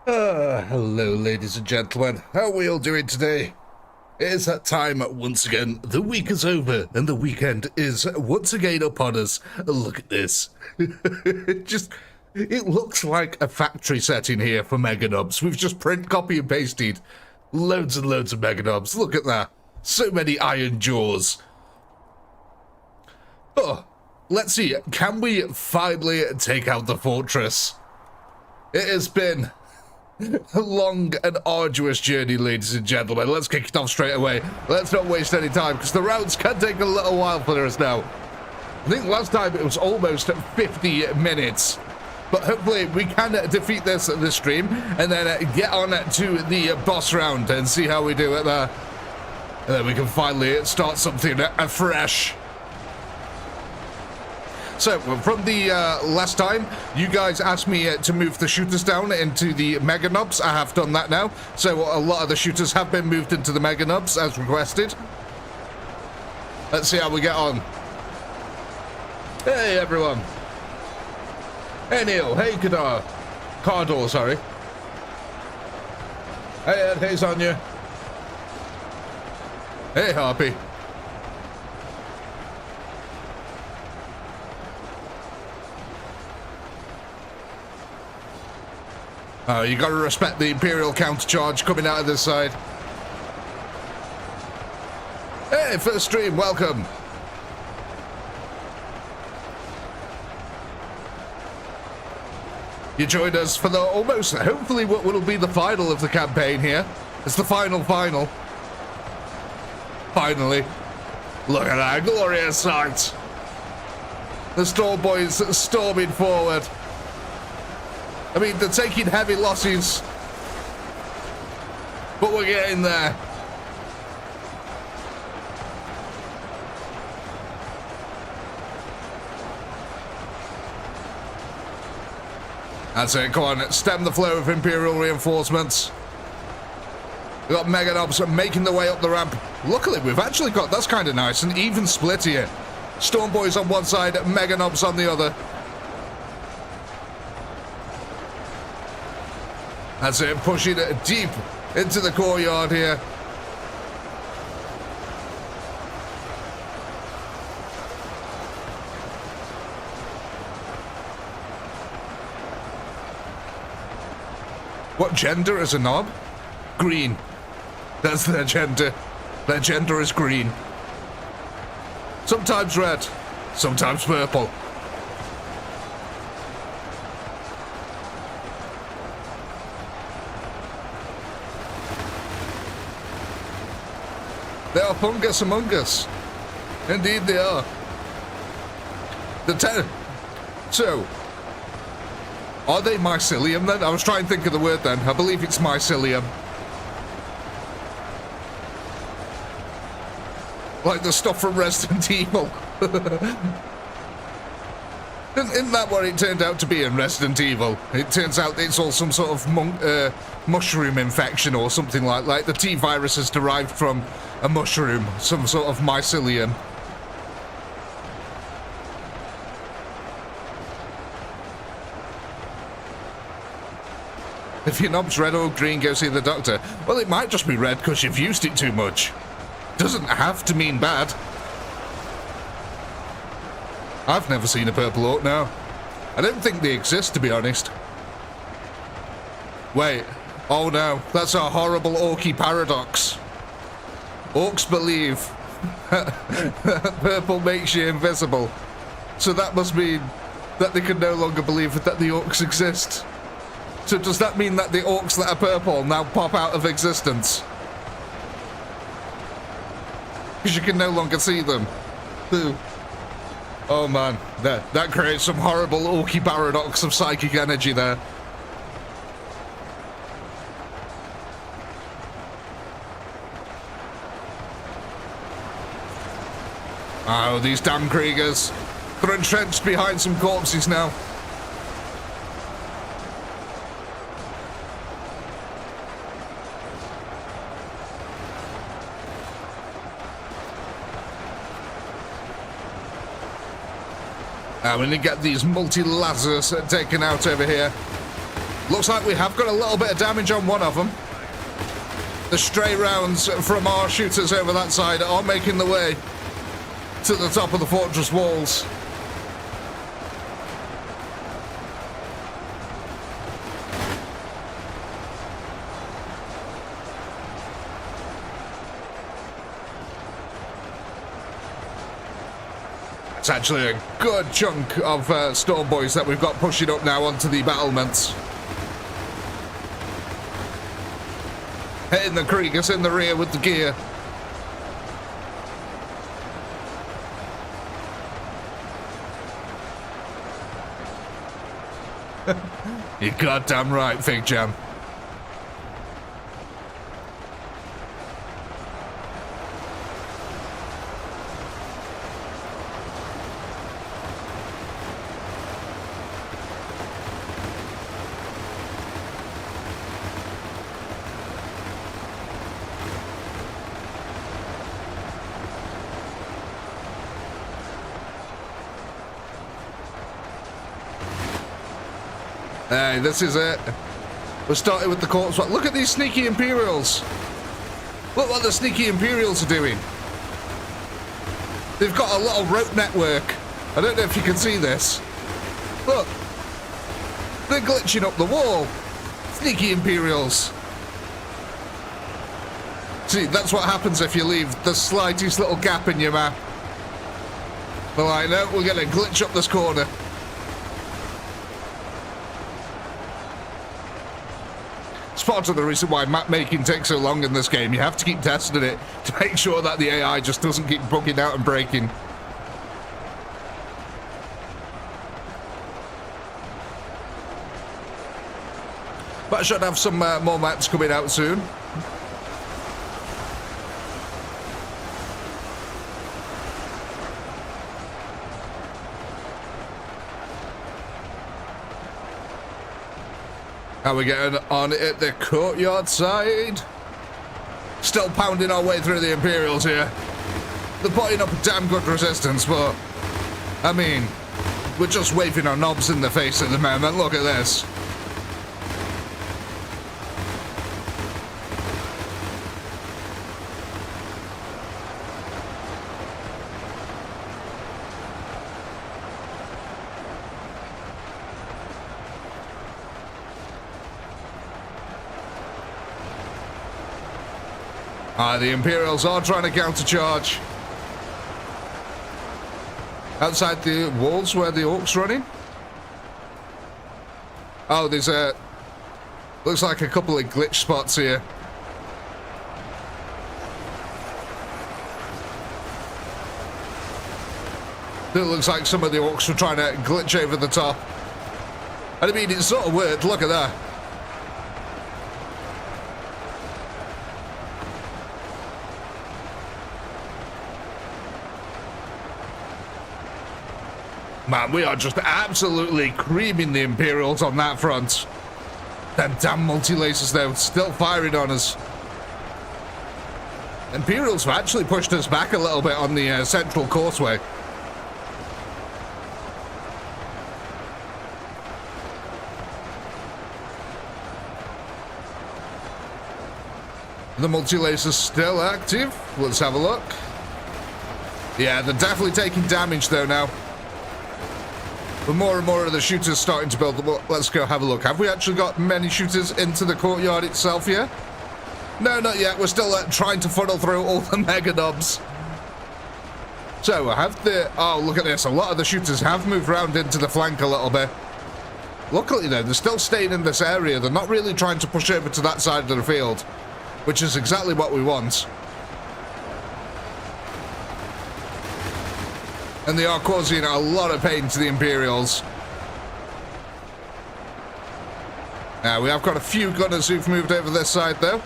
Hello ladies and gentlemen, how are we all doing today? It is that time once again. The week is over and the weekend is once again upon us. Look at this. It looks like a factory setting here for Meganobs. We've just print, copy and pasted loads and loads of Meganobs. Look at that. So many iron jaws. Oh, let's see. Can we finally take out the fortress? It has been a long and arduous journey, ladies and gentlemen. Let's kick it off straight away. Let's not waste any time, because the rounds can take a little while for us now. I think last time it was almost 50 minutes. But hopefully we can defeat this stream, and then get on to the boss round and see how we do it there. And then we can finally start something afresh. So, from the last time, you guys asked me to move the shooters down into the Meganobs. I have done that now. So, a lot of the shooters have been moved into the Meganobs, as requested. Let's see how we get on. Hey, everyone. Hey, Neil. Hey, Cardor, sorry. Hey, Ed. Hey, Sonia. Hey, Harpy. You gotta respect the Imperial countercharge coming out of this side. Hey, first stream, welcome. You joined us for the almost, hopefully what will be the final of the campaign here. It's the final. Finally. Look at that glorious sight. The Storm Boys storming forward. I mean, they're taking heavy losses, but we're getting there. That's it, come on, stem the flow of Imperial reinforcements. We've got Meganobs making their way up the ramp. Luckily, we've actually got, that's kind of nice, an even split here. Storm Boys on one side, Meganobs on the other. That's it, pushing it deep into the courtyard here. What gender is a knob? Green. That's their gender. Their gender is green. Sometimes red, sometimes purple. They are fungus among us. Indeed they are. So, are they mycelium then? I was trying to think of the word then. I believe it's mycelium. Like the stuff from Resident Evil. Isn't that what it turned out to be in Resident Evil? It turns out it's all some sort of mushroom infection or something like the T-virus is derived from a mushroom, some sort of mycelium. If your knob's red or green, go see the doctor. Well, it might just be red because you've used it too much. Doesn't have to mean bad. I've never seen a purple orc now. I don't think they exist, to be honest. Wait. Oh no, that's a horrible orky paradox. Orcs believe purple makes you invisible. So that must mean that they can no longer believe that the orcs exist. So does that mean that the orcs that are purple now pop out of existence? Because you can no longer see them. Ooh. Oh man, that creates some horrible orky paradox of psychic energy there. Oh, these damn Kriegers. They're entrenched behind some corpses now. I'm going to get these multi-lasers taken out over here. Looks like we have got a little bit of damage on one of them. The stray rounds from our shooters over that side are making the way to the top of the fortress walls. It's actually a good chunk of storm boys that we've got pushing up now onto the battlements. Hitting the Kriegers in the rear with the gear. You're goddamn right, Fig Jam. Hey, this is it. We're starting with the corpse. Look at these sneaky Imperials. Look what the sneaky Imperials are doing. They've got a little rope network. I don't know if you can see this. Look. They're glitching up the wall. Sneaky Imperials. See, that's what happens if you leave the slightest little gap in your map. They're like, no, we're going to glitch up this corner. It's part of the reason why map making takes so long in this game. You have to keep testing it to make sure that the AI just doesn't keep bugging out and breaking. But I should have some more maps coming out soon. How are we getting on at the Courtyard side? Still pounding our way through the Imperials here. They're putting up a damn good resistance, but I mean, we're just waving our knobs in the face at the moment. Look at this. The Imperials are trying to countercharge. Outside the walls where the Orks running. Oh, there's a... looks like a couple of glitch spots here. It looks like some of the Orks were trying to glitch over the top. And I mean, it sort of worked. Look at that. Man, we are just absolutely creaming the Imperials on that front. Them damn multi-lasers, though, still firing on us. Imperials have actually pushed us back a little bit on the central causeway. The multi-laser's still active. Let's have a look. Yeah, they're definitely taking damage, though, now. But more and more of the shooters starting to build them up. Let's go have a look. Have we actually got many shooters into the courtyard itself here? No, not yet. We're still trying to funnel through all the mega nobs. So, I have the... oh, look at this. A lot of the shooters have moved around into the flank a little bit. Luckily, though, they're still staying in this area. They're not really trying to push over to that side of the field, which is exactly what we want. And they are causing a lot of pain to the Imperials. Now, we have got a few gunners who've moved over this side, though.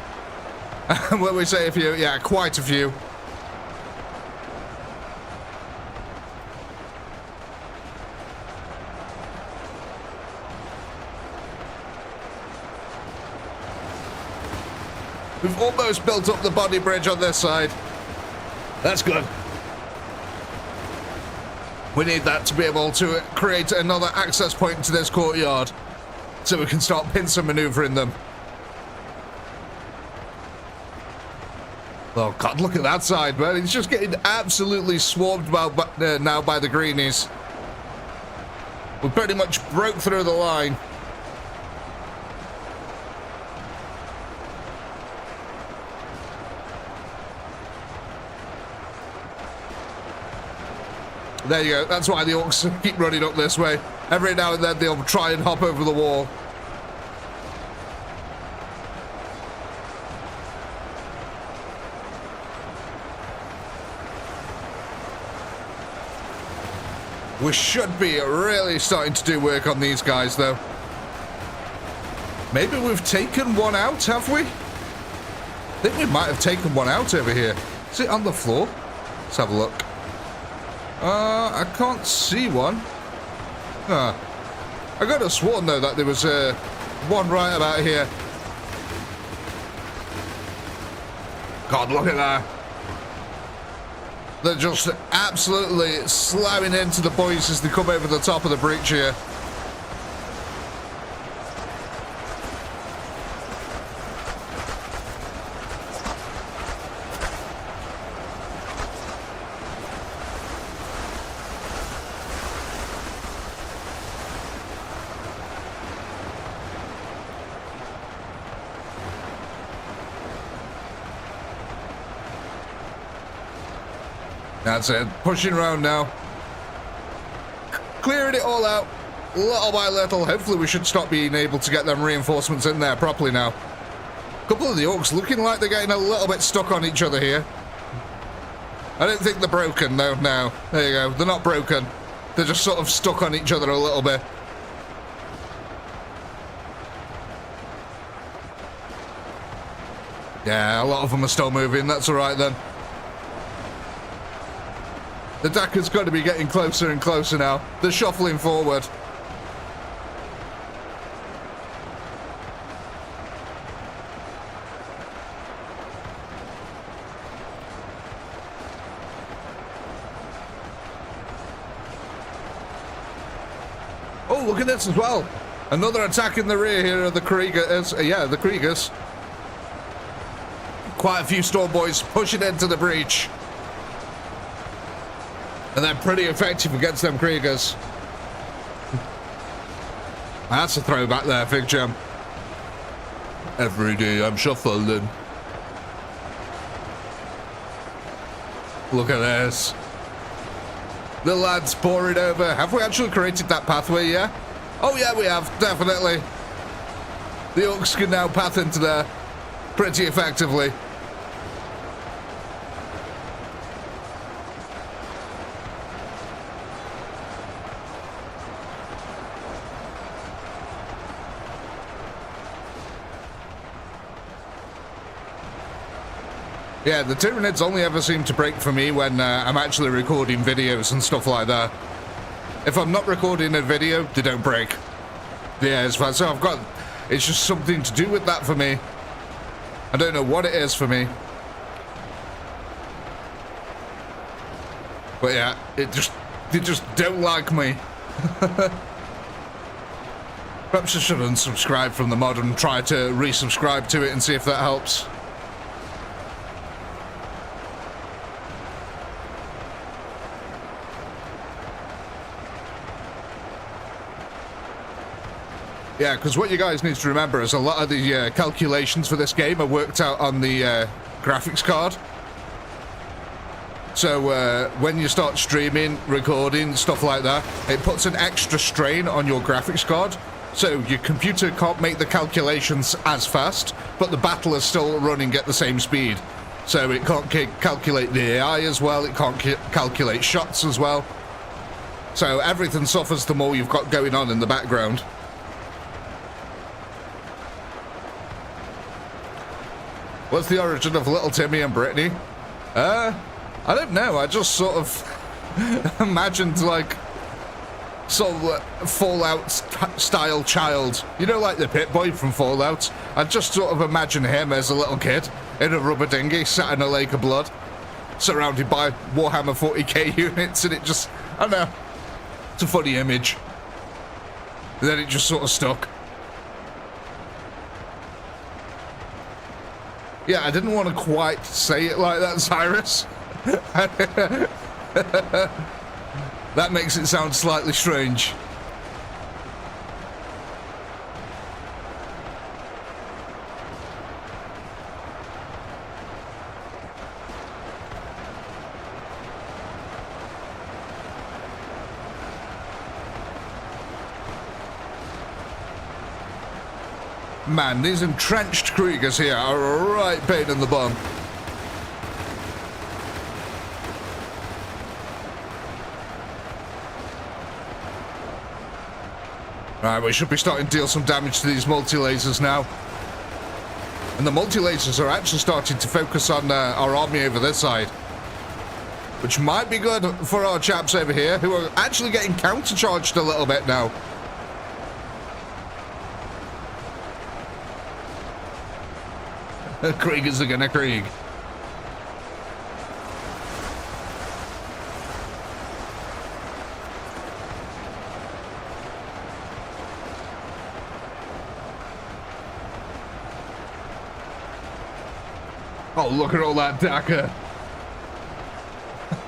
When we say a few, yeah, quite a few. We've almost built up the body bridge on this side. That's good. We need that to be able to create another access point to this courtyard so we can start pincer maneuvering them. Oh god, look at that side, man. It's just getting absolutely swarmed now by the greenies. We pretty much broke through the line. There you go. That's why the orcs keep running up this way. Every now and then they'll try and hop over the wall. We should be really starting to do work on these guys, though. Maybe we've taken one out, have we? I think we might have taken one out over here. Is it on the floor? Let's have a look. I can't see one. I could have sworn, though, that there was one right about here. God, look at that. They're just absolutely slamming into the boys as they come over the top of the breach here. That's it. Pushing around now. Clearing it all out, little by little. Hopefully we should stop being able to get them reinforcements in there properly now. A couple of the orcs looking like they're getting a little bit stuck on each other here. I don't think they're broken, though. No. There you go. They're not broken. They're just sort of stuck on each other a little bit. Yeah, a lot of them are still moving. That's all right, then. The Dakka's got to be getting closer and closer now. They're shuffling forward. Oh, look at this as well. Another attack in the rear here of the Kriegers. Yeah, the Kriegers. Quite a few storm boys pushing into the breach. And they're pretty effective against them Kriegers. That's a throwback there, Fig Jam. Every day I'm shuffling. Look at this. The lads pouring over. Have we actually created that pathway, yeah? Oh yeah, we have, definitely. The orcs can now path into there pretty effectively. Yeah, the Tyranids only ever seem to break for me when I'm actually recording videos and stuff like that. If I'm not recording a video, they don't break. Yeah, it's fine. So it's just something to do with that for me. I don't know what it is for me. But yeah, they just don't like me. Perhaps I should unsubscribe from the mod and try to resubscribe to it and see if that helps. Yeah, because what you guys need to remember is a lot of the calculations for this game are worked out on the graphics card. So when you start streaming, recording, stuff like that, it puts an extra strain on your graphics card. So your computer can't make the calculations as fast, but the battle is still running at the same speed. So it can't calculate the AI as well, it can't calculate shots as well. So everything suffers the more you've got going on in the background. What's the origin of Little Timmy and Brittany? I don't know. I just sort of imagined like sort of Fallout-style child. You know, like the Pit Boy from Fallout? I just sort of imagine him as a little kid in a rubber dinghy sat in a lake of blood, surrounded by Warhammer 40k units, and it just, I don't know. It's a funny image. And then it just sort of stuck. Yeah, I didn't want to quite say it like that, Cyrus. That makes it sound slightly strange. Man, these entrenched Kriegers here are a right pain in the bum. Right, we should be starting to deal some damage to these multi-lasers now. And the multi-lasers are actually starting to focus on our army over this side. Which might be good for our chaps over here, who are actually getting countercharged a little bit now. Kriegers are gonna Krieg. Oh, look at all that Dakar.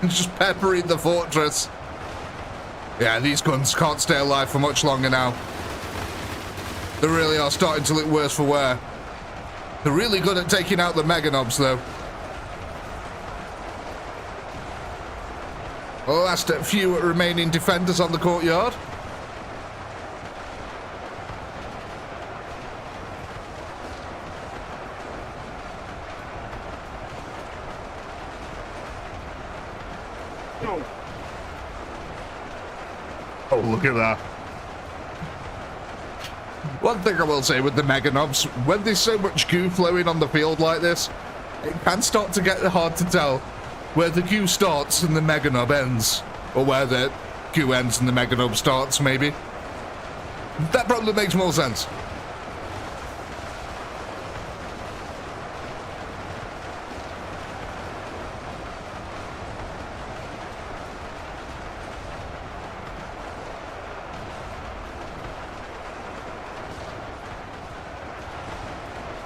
Just peppering the fortress. Yeah, these guns can't stay alive for much longer now. They really are starting to look worse for wear. They're really good at taking out the mega knobs, though. The last few remaining defenders on the courtyard. Oh, look at that. One thing I will say with the mega knobs, when there's so much goo flowing on the field like this, it can start to get hard to tell where the goo starts and the mega knob ends, or where the goo ends and the mega knob starts, maybe. That probably makes more sense.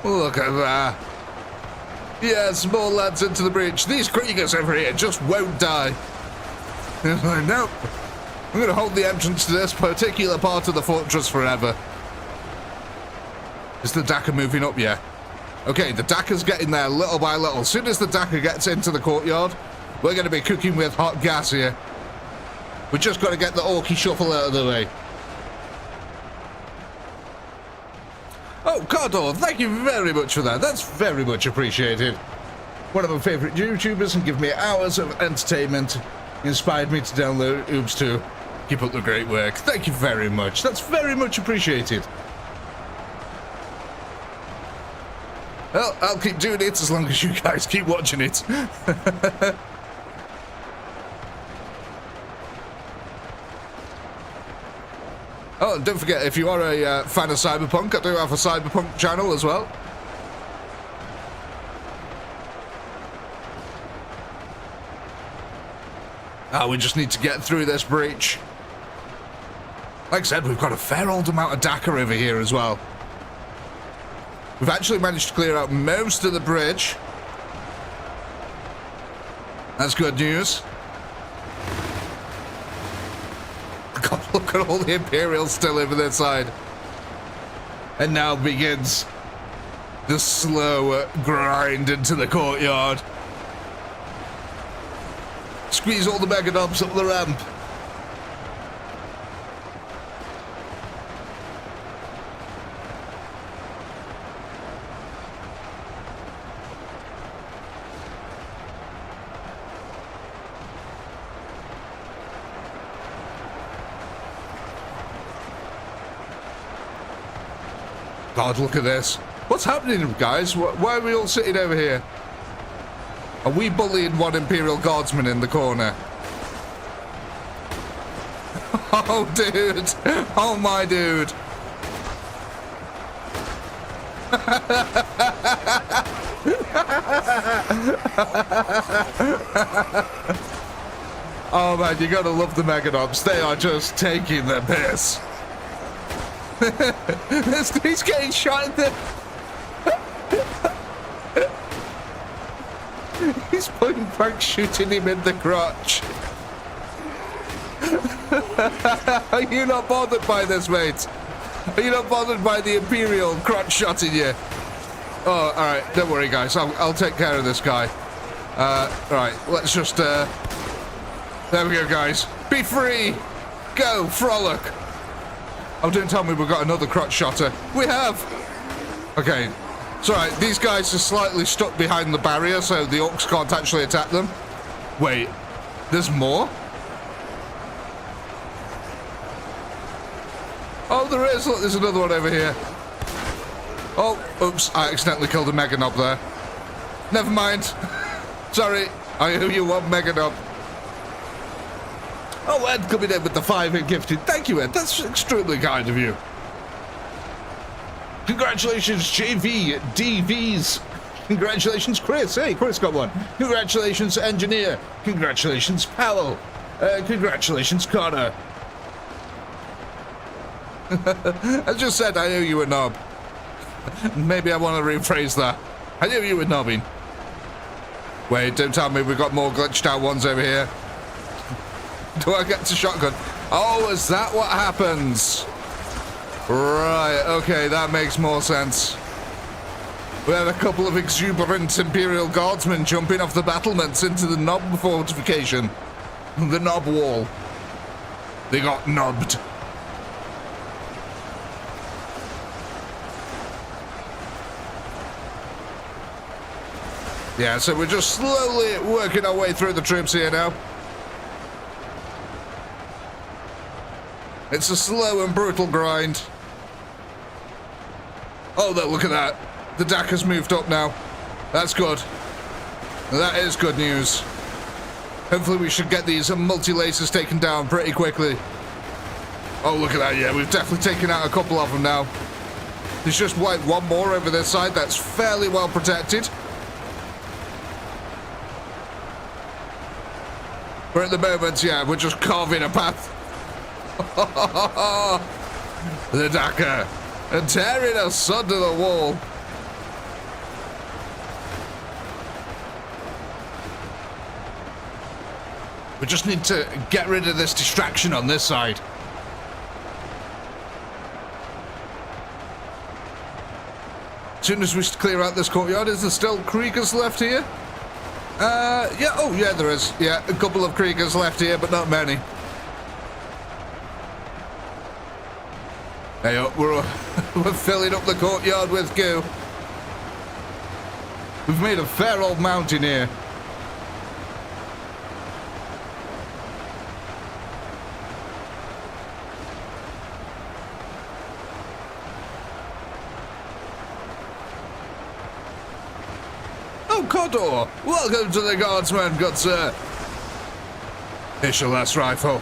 Look at that. Yes, more lads into the breach. These Kriegers over here just won't die. Nope. I'm going to hold the entrance to this particular part of the fortress forever. Is the Dakar moving up yet? Okay, the Dakar's getting there little by little. As soon as the Dakar gets into the courtyard, we're going to be cooking with hot gas here. We've just got to get the ORKY shuffle out of the way. Oh, Cardor, thank you very much for that. That's very much appreciated. One of my favourite YouTubers and give me hours of entertainment. Inspired me to download OOBS too. Keep up the great work. Thank you very much. That's very much appreciated. Well, I'll keep doing it as long as you guys keep watching it. Oh, and don't forget, if you are a fan of Cyberpunk, I do have a Cyberpunk channel as well. We just need to get through this breach. Like I said, we've got a fair old amount of Dakar over here as well. We've actually managed to clear out most of the bridge. That's good news. God, look at all the Imperials still over their side. And now begins the slow grind into the courtyard. Squeeze all the mega knobs up the ramp. God, look at this. What's happening, guys? Why are we all sitting over here? Are we bullying one Imperial Guardsman in the corner? Oh, dude. Oh, my dude. Oh, man, you gotta love the Mega Knobs. They are just taking the piss. He's getting shot in the... He's point blank shooting him in the crotch. Are you not bothered by this, mate? Are you not bothered by the Imperial crotch shotting you? Oh, alright, don't worry, guys. I'll take care of this guy. Right, let's just, there we go, guys. Be free! Go, frolic! Oh, don't tell me we've got another crotch shotter. We have! Okay, it's alright. These guys are slightly stuck behind the barrier, so the orcs can't actually attack them. Wait, there's more? Oh, there is. Look, there's another one over here. Oh, oops. I accidentally killed a mega knob there. Never mind. Sorry. I owe you one mega knob. Oh, Ed coming in with the 5-hit gifted. Thank you, Ed. That's extremely kind of you. Congratulations, JV, DVs. Congratulations, Chris. Hey, Chris got one. Congratulations, Engineer. Congratulations, Powell. Congratulations, Connor. I just said I owe you a knob. Maybe I want to rephrase that. I owe you a knobbing. Wait, don't tell me we've got more glitched out ones over here. Do I get to shotgun? Oh, is that what happens? Right, okay, that makes more sense. We had a couple of exuberant Imperial Guardsmen jumping off the battlements into the knob fortification. The knob wall. They got knobbed. Yeah, so we're just slowly working our way through the troops here now. It's a slow and brutal grind. Oh, look at that. The DAC has moved up now. That's good. That is good news. Hopefully we should get these multi-lasers taken down pretty quickly. Oh, look at that. Yeah, we've definitely taken out a couple of them now. There's just like one more over this side that's fairly well protected. But at the moment, yeah, we're just carving a path. The Dakar. And tearing us under the wall. We just need to get rid of this distraction on this side. As soon as we clear out this courtyard, is there still Kriegers left here? Yeah, oh yeah, there is. Yeah, a couple of Kriegers left here, but not many. Hey, we're filling up the courtyard with goo. We've made a fair old mountain here. Oh, Codor! Welcome to the Guardsman, good sir. Here's your last rifle.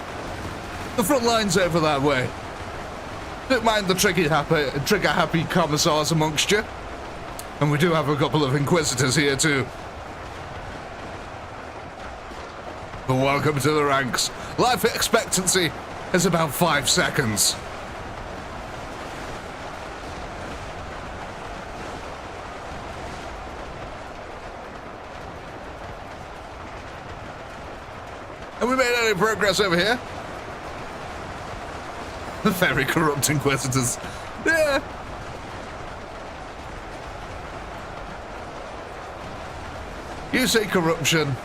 The front line's over that way. Don't mind the trigger-happy commissars amongst you. And we do have a couple of Inquisitors here too. But welcome to the ranks. Life expectancy is about 5 seconds. Have we made any progress over here? The very corrupt Inquisitors. Yeah. You say corruption.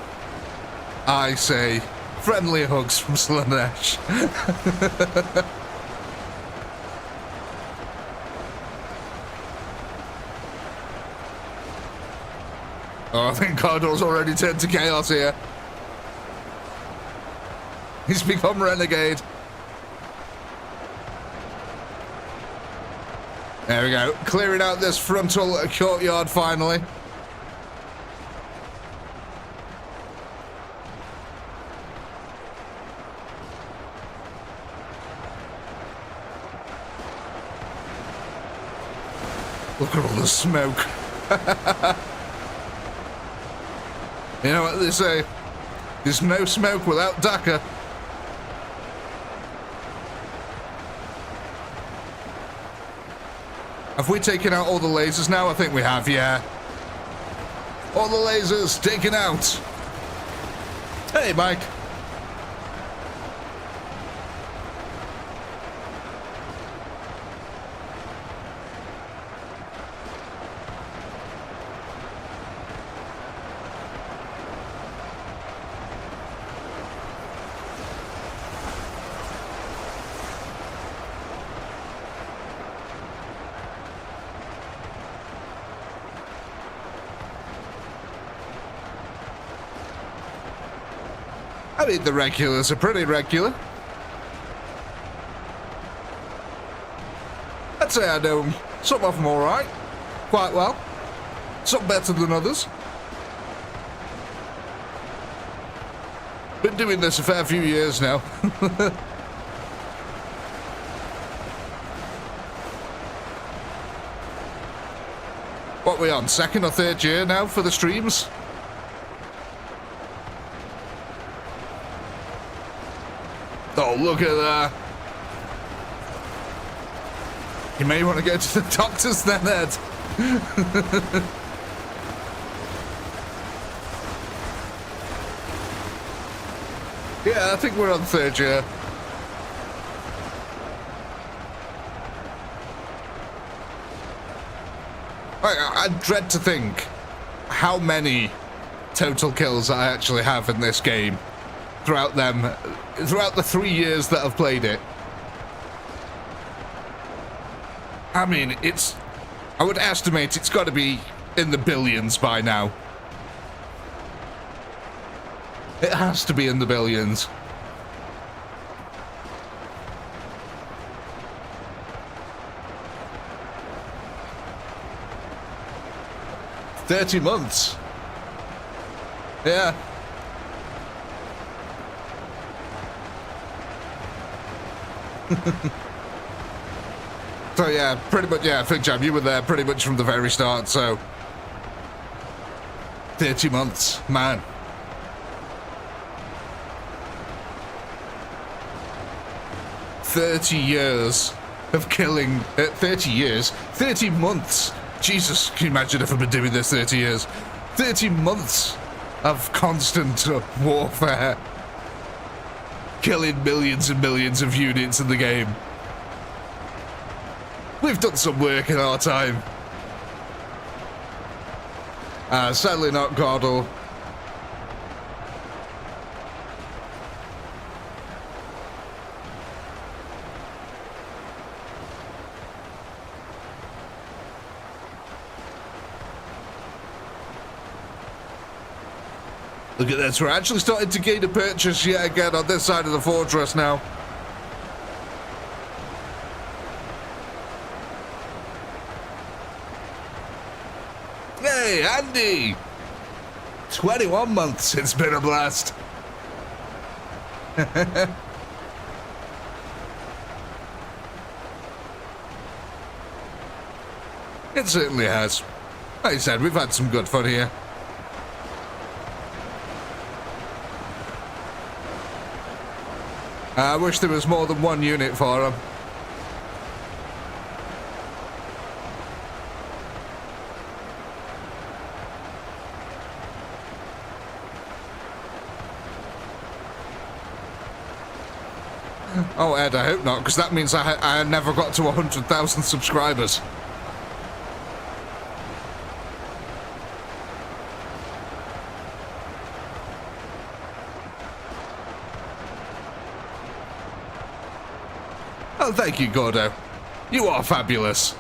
I say friendly hugs from Slanesh. Oh, I think Cardor's already turned to chaos here. He's become renegade. There we go. Clearing out this frontal courtyard finally. Look at all the smoke. You know what they say? There's no smoke without Dakar. Have we taken out all the lasers now? I think we have, yeah. All the lasers taken out. Hey, Mike. I mean, the regulars are pretty regular. I'd say I know some of them all right, quite well. Some better than others. Been doing this a fair few years now. What are we on, second or third year now for the streams? Oh, look at that. You may want to go to the doctors then, Ed. Yeah, I think we're on third year. I dread to think how many total kills I actually have in this game throughout the 3 years that I've played it. I mean, I would estimate it's got to be in the billions by now. It has to be in the billions. $30 months. Yeah. So yeah, pretty much, yeah, Fig Jam, you were there pretty much from the very start, so 30 months, man. "30 years of killing, 30 years, 30 months. Jesus, can you imagine if I've been doing this 30 years? 30 months of constant warfare. Killing millions and millions of units in the game. We've done some work in our time. Sadly not Gordle. Look at this, we're actually starting to gain a purchase yet again on this side of the fortress now. Hey, Andy! 21 months, it's been a blast. It certainly has. Like I said, we've had some good fun here. I wish there was more than one unit for them. Oh, Ed, I hope not, because that means I never got to 100,000 subscribers. Oh, thank you, Gordo. You are fabulous.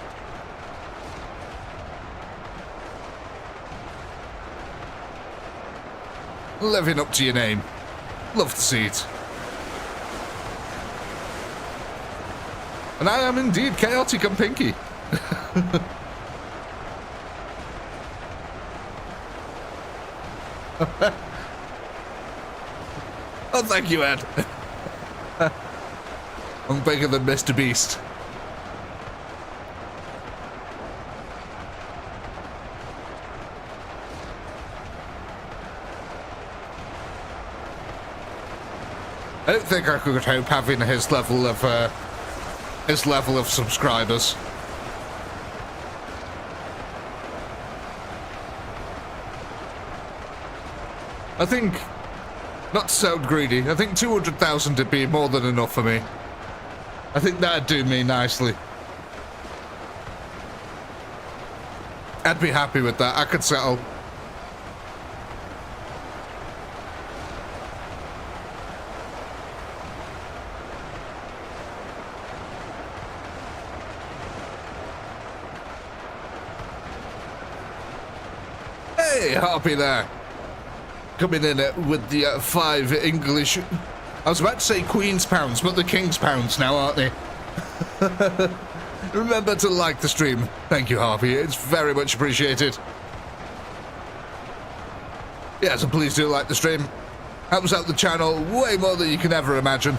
Living up to your name. Love to see it. And I am indeed chaotic and pinky. Oh, thank you, Ed. I'm bigger than Mr. Beast. I don't think I could hope having his level of subscribers. I think, not to sound greedy, I think 200,000 would be more than enough for me. I think that'd do me nicely. I'd be happy with that. I could settle. Hey, Harpy there. Coming in with the 5 English... I was about to say Queen's pounds, but the King's pounds now, aren't they? Remember to like the stream. Thank you, Harpy. It's very much appreciated. Yeah, so please do like the stream. Helps out the channel way more than you can ever imagine.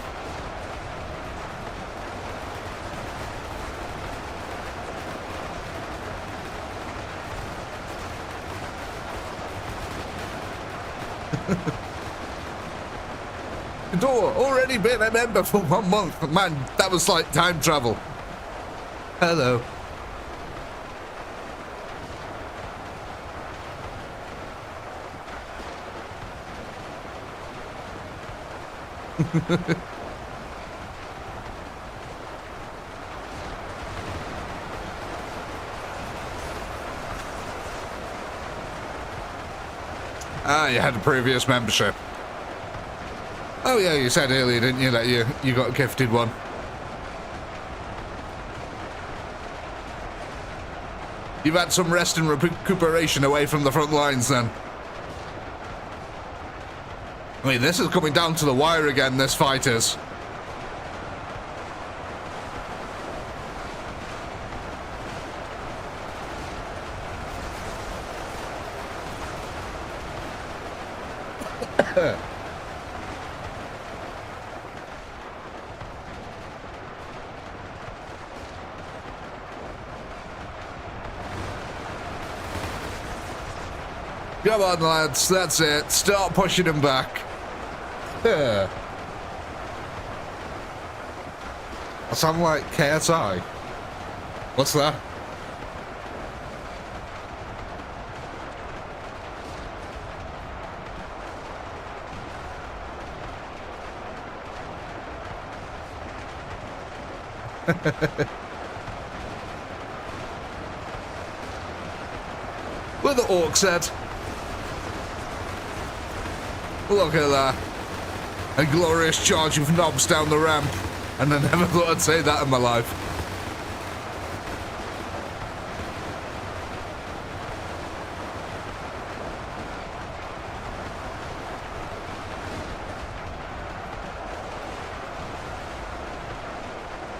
Door already been a member for 1 month. Man, that was like time travel. Hello. Ah, you had a previous membership. Oh yeah, you said earlier, didn't you, that you got gifted one. You've had some rest and recuperation away from the front lines then. I mean, this is coming down to the wire again, this fight is. Come on, lads, that's it. Start pushing them back. I sound like KSI. What's that? What the orc said. Look at that. A glorious charge of knobs down the ramp. And I never thought I'd say that in my life.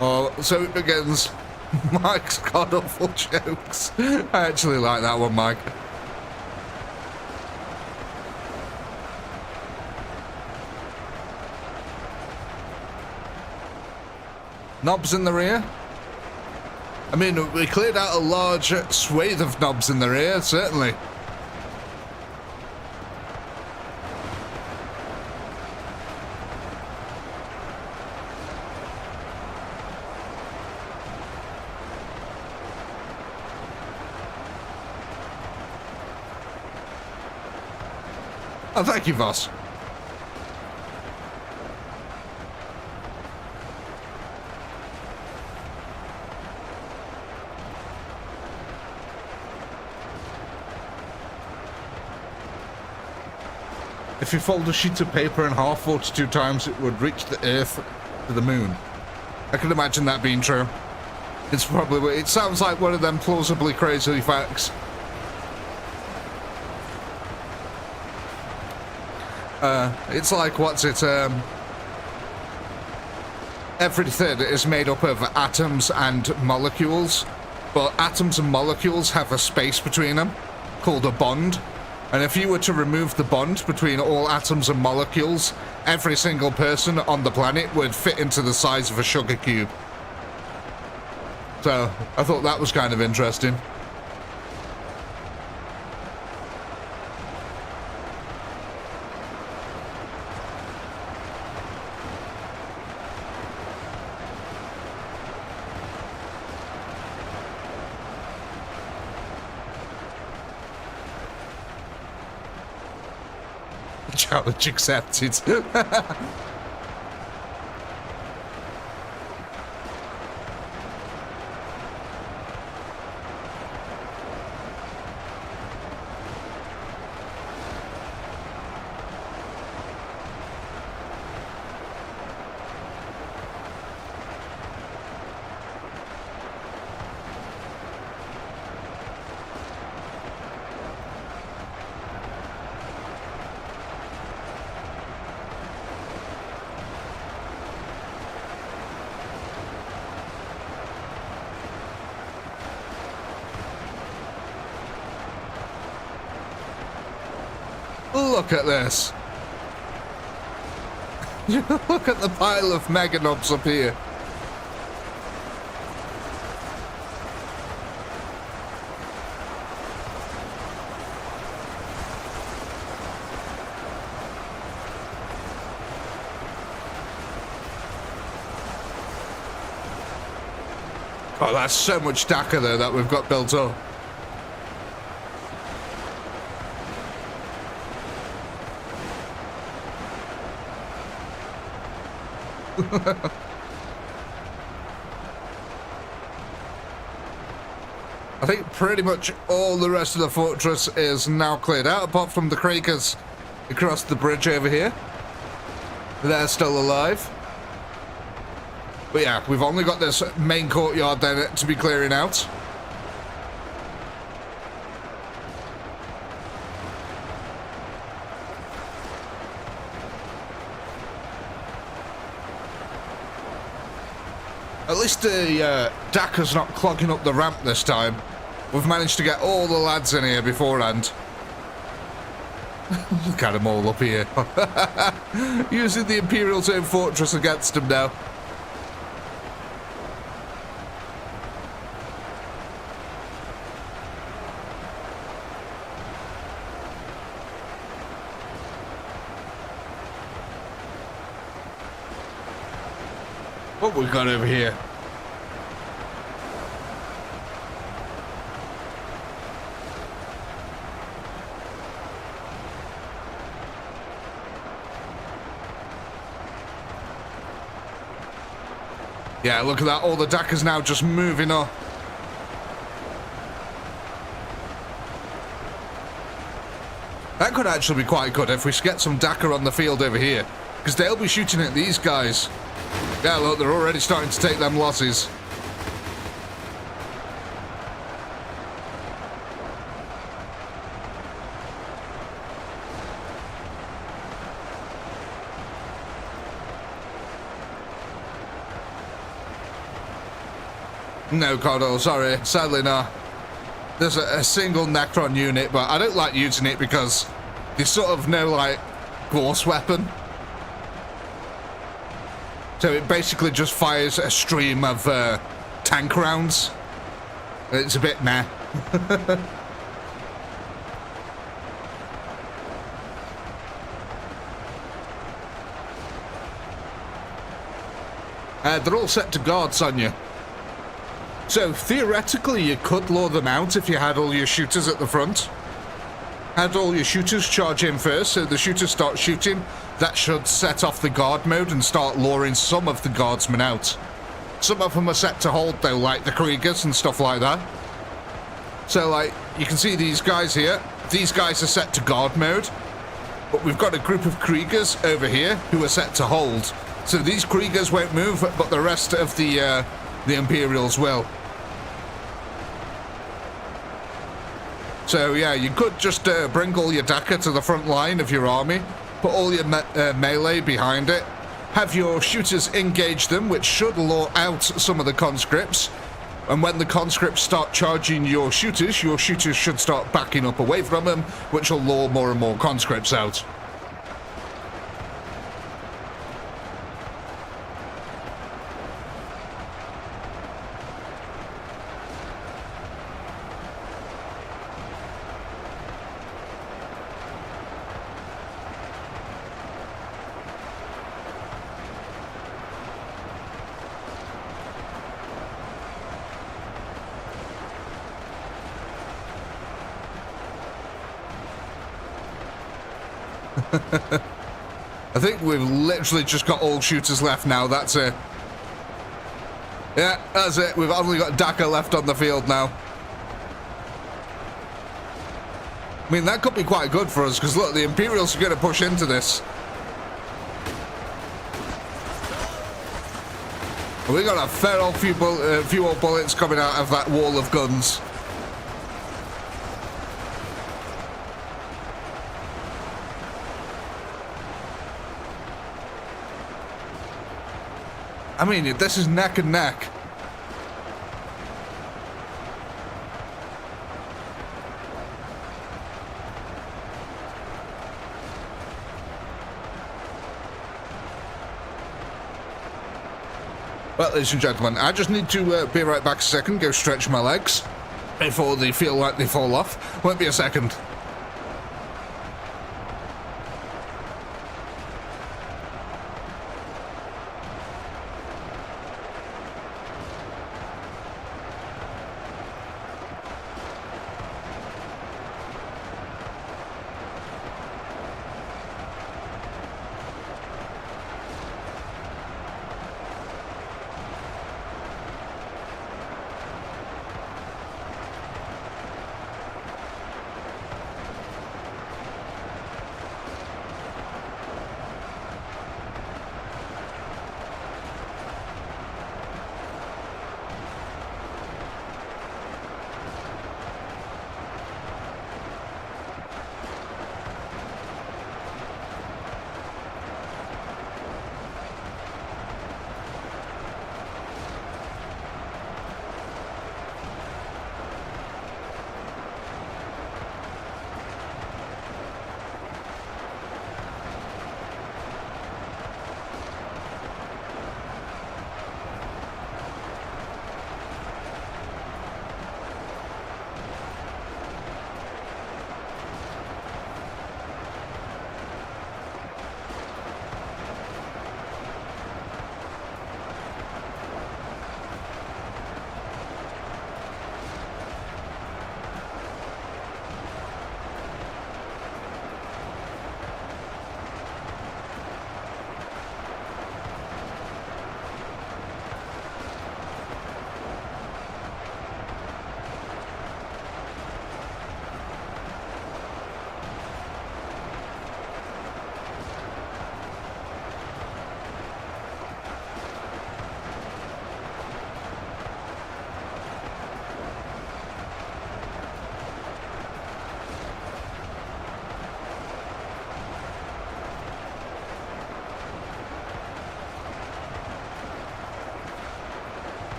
Oh, so it begins. Mike's got awful jokes. I actually like that one, Mike. Knobs in the rear? I mean, we cleared out a large swathe of knobs in the rear, certainly. Oh, thank you, Voss. If you fold a sheet of paper in half 42 times, it would reach the Earth to the moon. I can imagine that being true. It's probably... It sounds like one of them plausibly crazy facts. It's like, what's it, everything is made up of atoms and molecules, but atoms and molecules have a space between them called a bond. And if you were to remove the bond between all atoms and molecules, every single person on the planet would fit into the size of a sugar cube. So, I thought that was kind of interesting. Challenge accepted. Look at this. Look at the pile of mega knobs up here. Oh, that's so much DACA there that we've got built up. I think pretty much all the rest of the fortress is now cleared out, apart from the Kriegers across the bridge over here. They're still alive. But yeah, we've only got this main courtyard then to be clearing out. At least the DACA's not clogging up the ramp this time. We've managed to get all the lads in here beforehand. Look at them all up here. Using the Imperial's own fortress against them now. What we got over here? Yeah, look at that. All the DACA's now just moving up. That could actually be quite good if we get some DACA on the field over here, because they'll be shooting at these guys. Yeah, look, they're already starting to take them losses. No, Cordo, sorry. Sadly, no. There's a single Necron unit, but I don't like using it because there's sort of no, like, force weapon. So it basically just fires a stream of tank rounds. It's a bit meh. They're all set to guards on you. So theoretically you could lure them out if you had all your shooters at the front. Had all your shooters charge in first, so the shooters start shooting. That should set off the guard mode and start luring some of the guardsmen out. Some of them are set to hold though, like the Kriegers and stuff like that. So like, you can see these guys here. These guys are set to guard mode. But we've got a group of Kriegers over here who are set to hold. So these Kriegers won't move, but the rest of the Imperials will. So yeah, you could just bring all your DACA to the front line of your army, put all your melee behind it, have your shooters engage them, which should lure out some of the conscripts, and when the conscripts start charging your shooters should start backing up away from them, which will lure more and more conscripts out. I think we've literally just got all shooters left now. That's it. Yeah, that's it. We've only got Daka left on the field now. I mean, that could be quite good for us, because look, the Imperials are going to push into this. We got a fair old few old bullets coming out of that wall of guns. I mean, this is neck and neck. Well, ladies and gentlemen, I just need to be right back a second, go stretch my legs before they feel like they fall off. Won't be a second.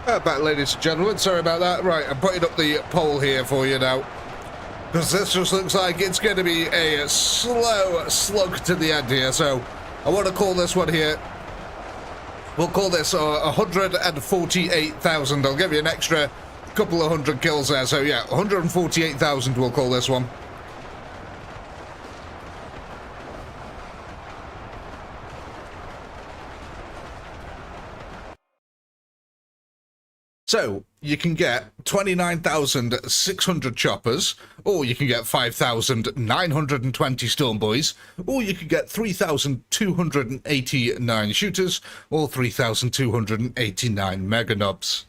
Back, ladies and gentlemen, sorry about that. Right, I'm putting up the poll here for you now, because this just looks like it's going to be a slow slug to the end here. So I want to call this one here, we'll call this 148,000. I'll give you an extra couple of hundred kills there. So yeah, 148,000 we'll call this one. So, you can get 29,600 choppers, or you can get 5,920 storm boys, or you can get 3,289 shooters, or 3,289 mega nobs.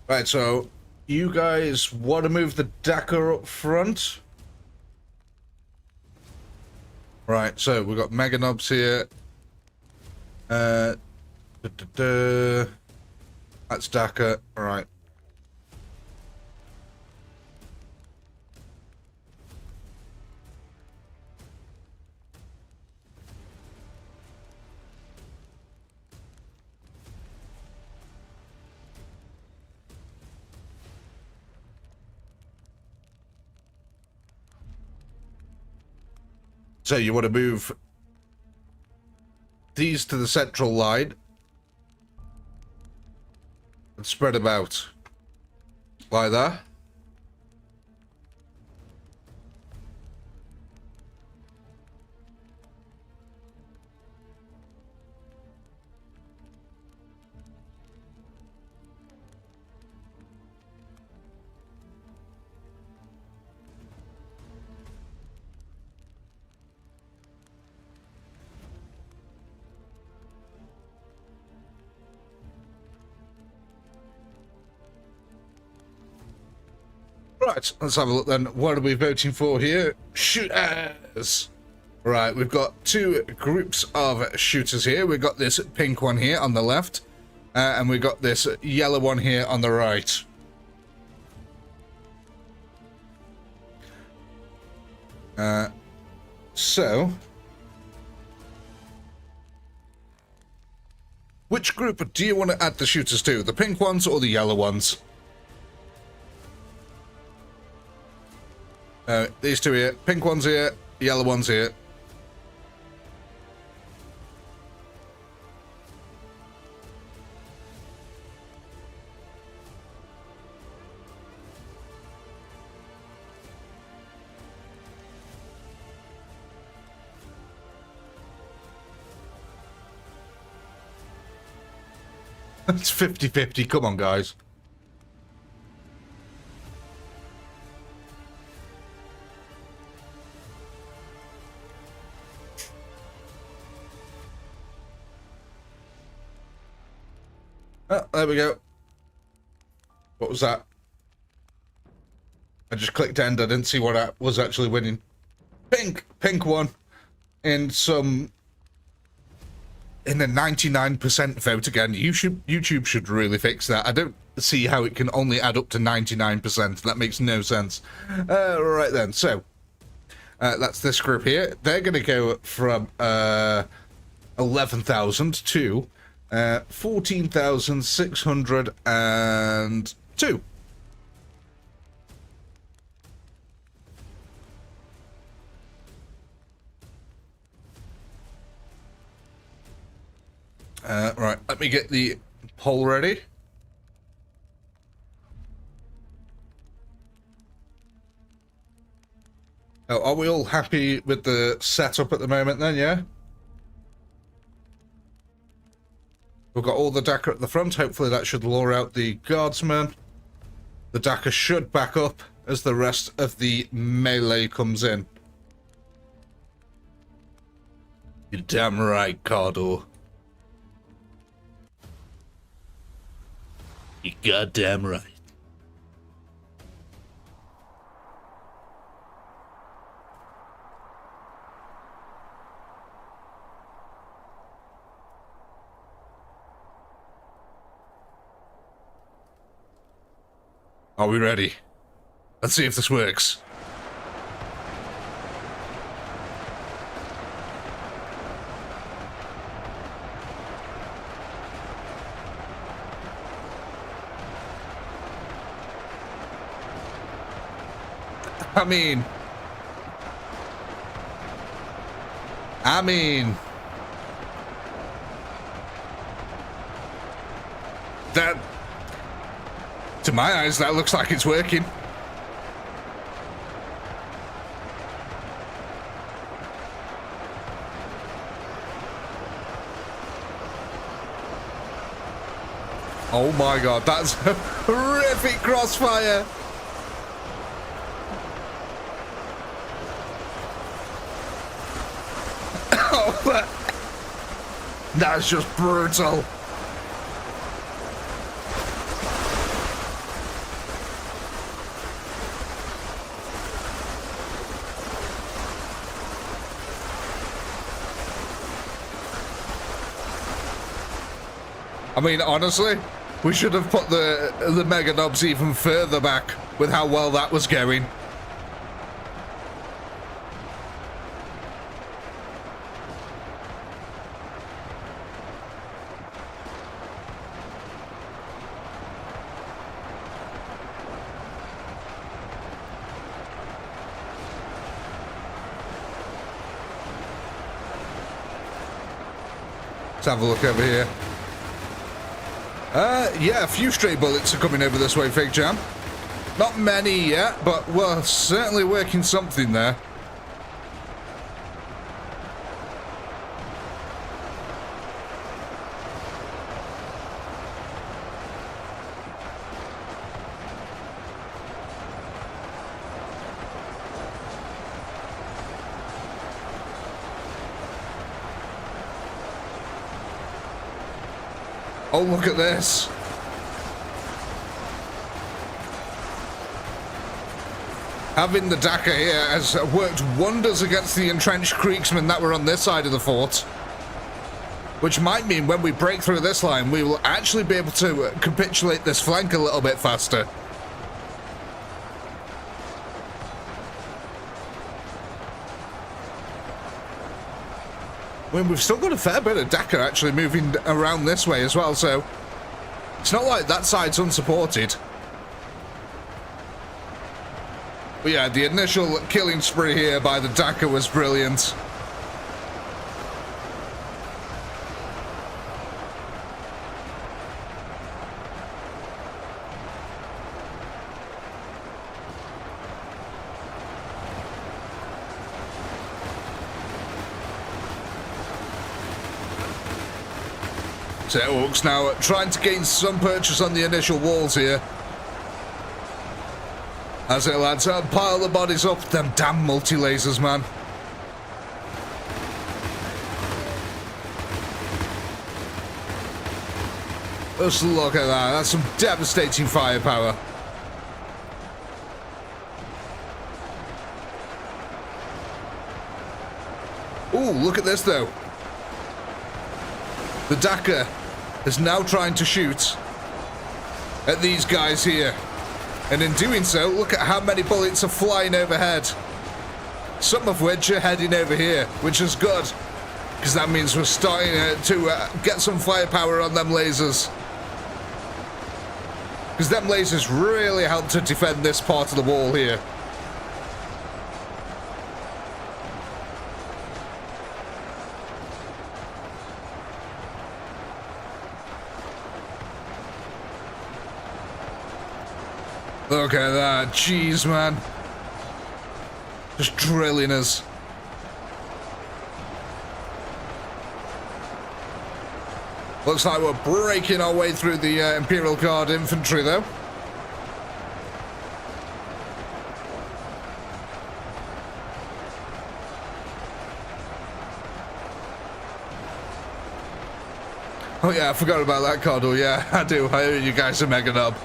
Right, so you guys want to move the Dakar up front? Right, so we've got mega nobs here. That's Dakar. All right. So you want to move these to the central line and spread them out like that. Right, let's have a look then. What are we voting for here? Shooters! Right, we've got two groups of shooters here. We've got this pink one here on the left, and we've got this yellow one here on the right. Which group do you want to add the shooters to? The pink ones or the yellow ones? These two here. Pink one's here, yellow one's here. It's 50-50. Come on, guys. Oh, there we go. What was that? I just clicked end. I didn't see what I was actually winning. Pink one. In a 99% vote again. YouTube should really fix that. I don't see how it can only add up to 99%. That makes no sense. Right then. So that's this group here. They're going to go from 11,000 to 14,602. Right, let me get the poll ready. Oh, are we all happy with the setup at the moment then, yeah? We've got all the Dakar at the front. Hopefully that should lure out the guardsmen. The Dakar should back up as the rest of the melee comes in. You're damn right, Cardo. You're goddamn right. Are we ready? Let's see if this works. I mean... That... To my eyes, that looks like it's working. Oh my god, that's a horrific crossfire! Oh, that's just brutal. I mean, honestly, we should have put the Mega Nobs even further back with how well that was going. Let's have a look over here. Yeah, a few stray bullets are coming over this way, Fig Jam. Not many yet, but we're certainly working something there. Oh, look at this. Having the Dakar here has worked wonders against the entrenched Kriegsmen that were on this side of the fort. Which might mean when we break through this line, we will actually be able to capitulate this flank a little bit faster. I mean, we've still got a fair bit of Dakar actually moving around this way as well, so it's not like that side's unsupported. But yeah, the initial killing spree here by the Dakar was brilliant. So Orks now trying to gain some purchase on the initial walls here. As it lads, pile the bodies up. Them damn multi-lasers, man. Just look at that. That's some devastating firepower. Ooh, look at this though. The Dakar is now trying to shoot at these guys here. And in doing so, look at how many bullets are flying overhead. Some of which are heading over here, which is good. Because that means we're starting to get some firepower on them lasers. Because them lasers really help to defend this part of the wall here. Look at that, jeez, man. Just drilling us. Looks like we're breaking our way through the Imperial Guard infantry, though. Oh yeah, I forgot about that, Cardle. Yeah, I do. I owe you guys a mega nub.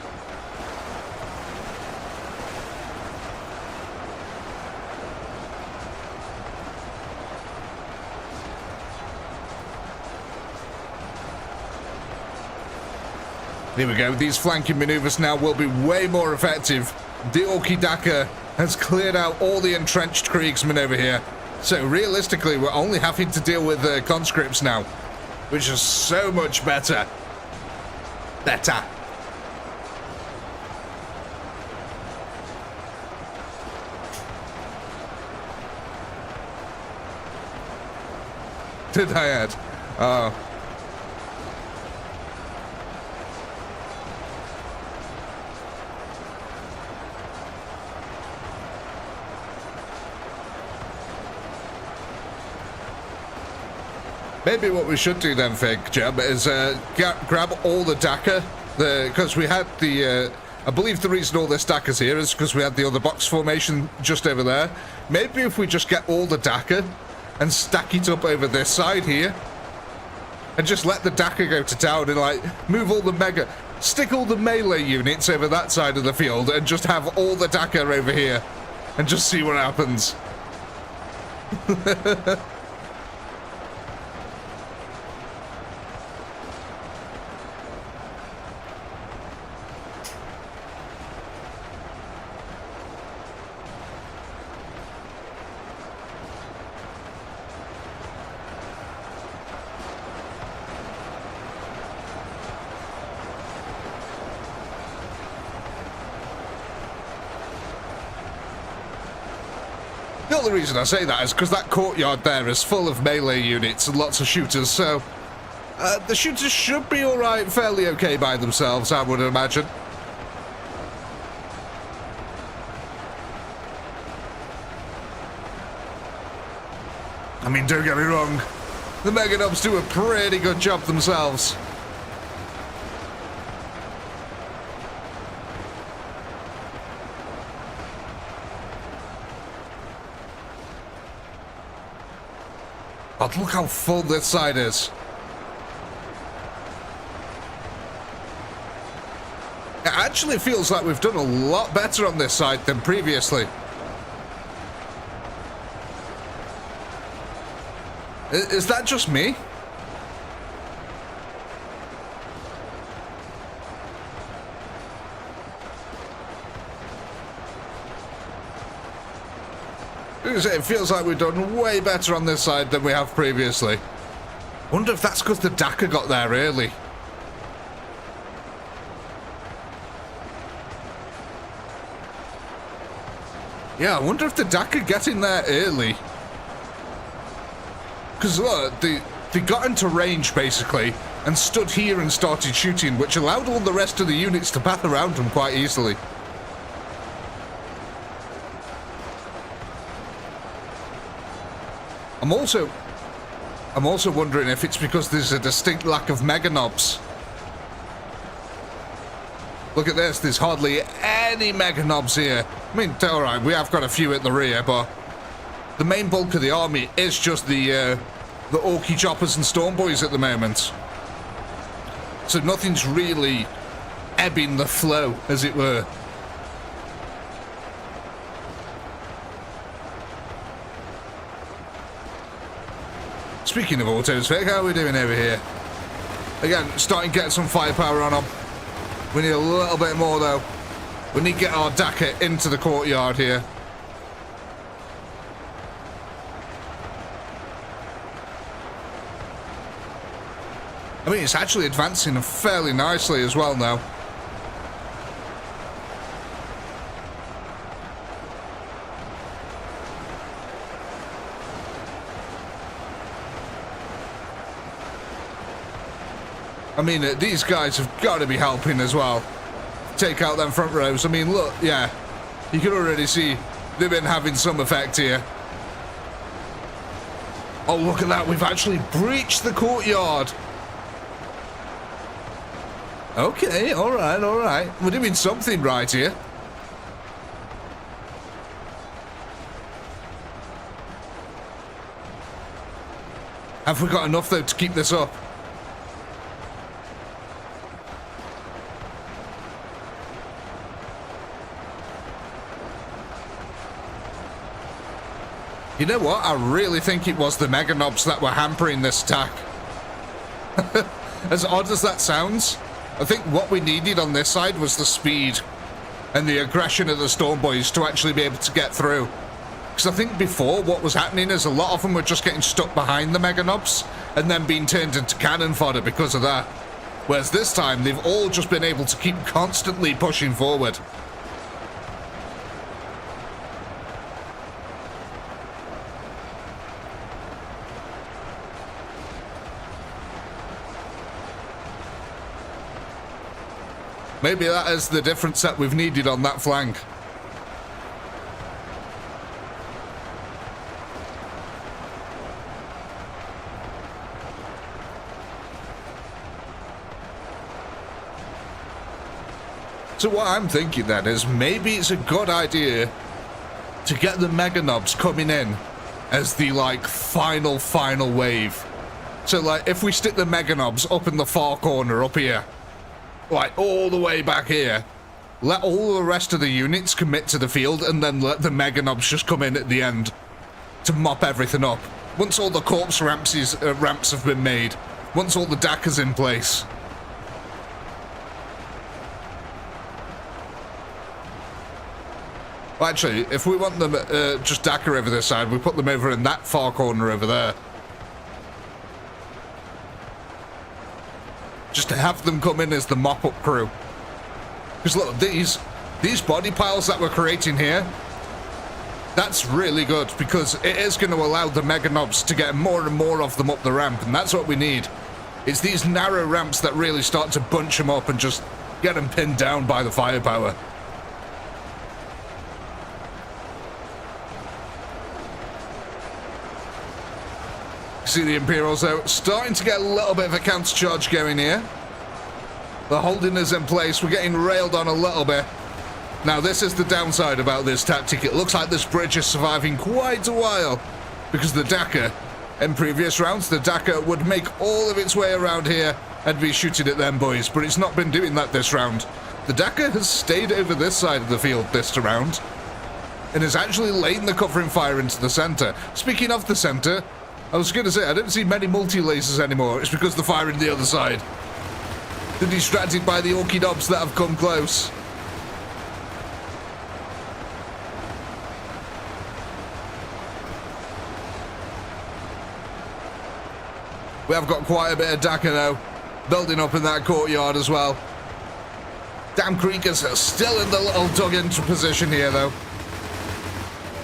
Here we go. These flanking maneuvers now will be way more effective. The ORKY Dakar has cleared out all the entrenched Kriegsmen over here. So realistically, we're only having to deal with conscripts now, which is so much better. Better. in my head. Maybe what we should do then, Fig Jeb, is grab all the DACA, because we had the, I believe the reason all this DACA's here is because we had the other box formation just over there. Maybe if we just get all the DACA and stack it up over this side here, and just let the DACA go to town and like move all the stick all the melee units over that side of the field and just have all the DACA over here and just see what happens. The only reason I say that is because that courtyard there is full of melee units and lots of shooters, so the shooters should be alright, fairly okay by themselves, I would imagine. I mean, don't get me wrong, the Meganubs do a pretty good job themselves. God, look how full this side is. It actually feels like we've done a lot better on this side than previously. Is that just me? It feels like we've done way better on this side than we have previously. Wonder if that's because the DACA got there early. Yeah, I wonder if the DACA get in there early. Because look, they got into range basically and stood here and started shooting, which allowed all the rest of the units to path around them quite easily. I'm also wondering if it's because there's a distinct lack of Meganobs. Look at this, there's hardly any Meganobs here. I mean, alright, we have got a few at the rear, but the main bulk of the army is just the ORKY choppers and storm boys at the moment. So nothing's really ebbing the flow, as it were. Speaking of autos, Vic, how are we doing over here? Again, starting to get some firepower on them. We need a little bit more, though. We need to get our DACA into the courtyard here. I mean, it's actually advancing fairly nicely as well now. I mean, these guys have got to be helping as well. Take out them front rows. I mean, look, yeah. You can already see they've been having some effect here. Oh, look at that. We've actually breached the courtyard. Okay, all right, all right. We're doing something right here. Have we got enough, though, to keep this up? You know what? I really think it was the Meganobs that were hampering this attack. As odd as that sounds, I think what we needed on this side was the speed and the aggression of the Storm Boys to actually be able to get through. Because I think before, what was happening is a lot of them were just getting stuck behind the Meganobs and then being turned into cannon fodder because of that. Whereas this time, they've all just been able to keep constantly pushing forward. Maybe that is the difference that we've needed on that flank. So what I'm thinking then is maybe it's a good idea to get the Mega Knobs coming in as the, like, final wave. So, like, if we stick the Mega Knobs up in the far corner up here, like, all the way back here, let all the rest of the units commit to the field, and then let the Mega Knobs just come in at the end to mop everything up. Once all the corpse ramps have been made, once all the DACA's in place. Well, actually, if we want them just DACA over this side, we put them over in that far corner over there. Just to have them come in as the mop-up crew. Because look, these body piles that we're creating here, that's really good, because it is going to allow the Mega Knobs to get more and more of them up the ramp, and that's what we need. It's these narrow ramps that really start to bunch them up and just get them pinned down by the firepower. See the Imperials though, starting to get a little bit of a counter-charge going here. They're holding us in place, we're getting railed on a little bit. Now this is the downside about this tactic, it looks like this bridge is surviving quite a while. Because the DACA, in previous rounds, the DACA would make all of its way around here and be shooting at them boys, but it's not been doing that this round. The DACA has stayed over this side of the field this round, and is actually laying the covering fire into the centre. Speaking of the centre, I was going to say, I don't see many multi-lasers anymore. It's because they're firing the other side. They're distracted by the ORKY knobs that have come close. We have got quite a bit of DACA now, building up in that courtyard as well. Damn Kriegers are still in the little dug-in position here, though.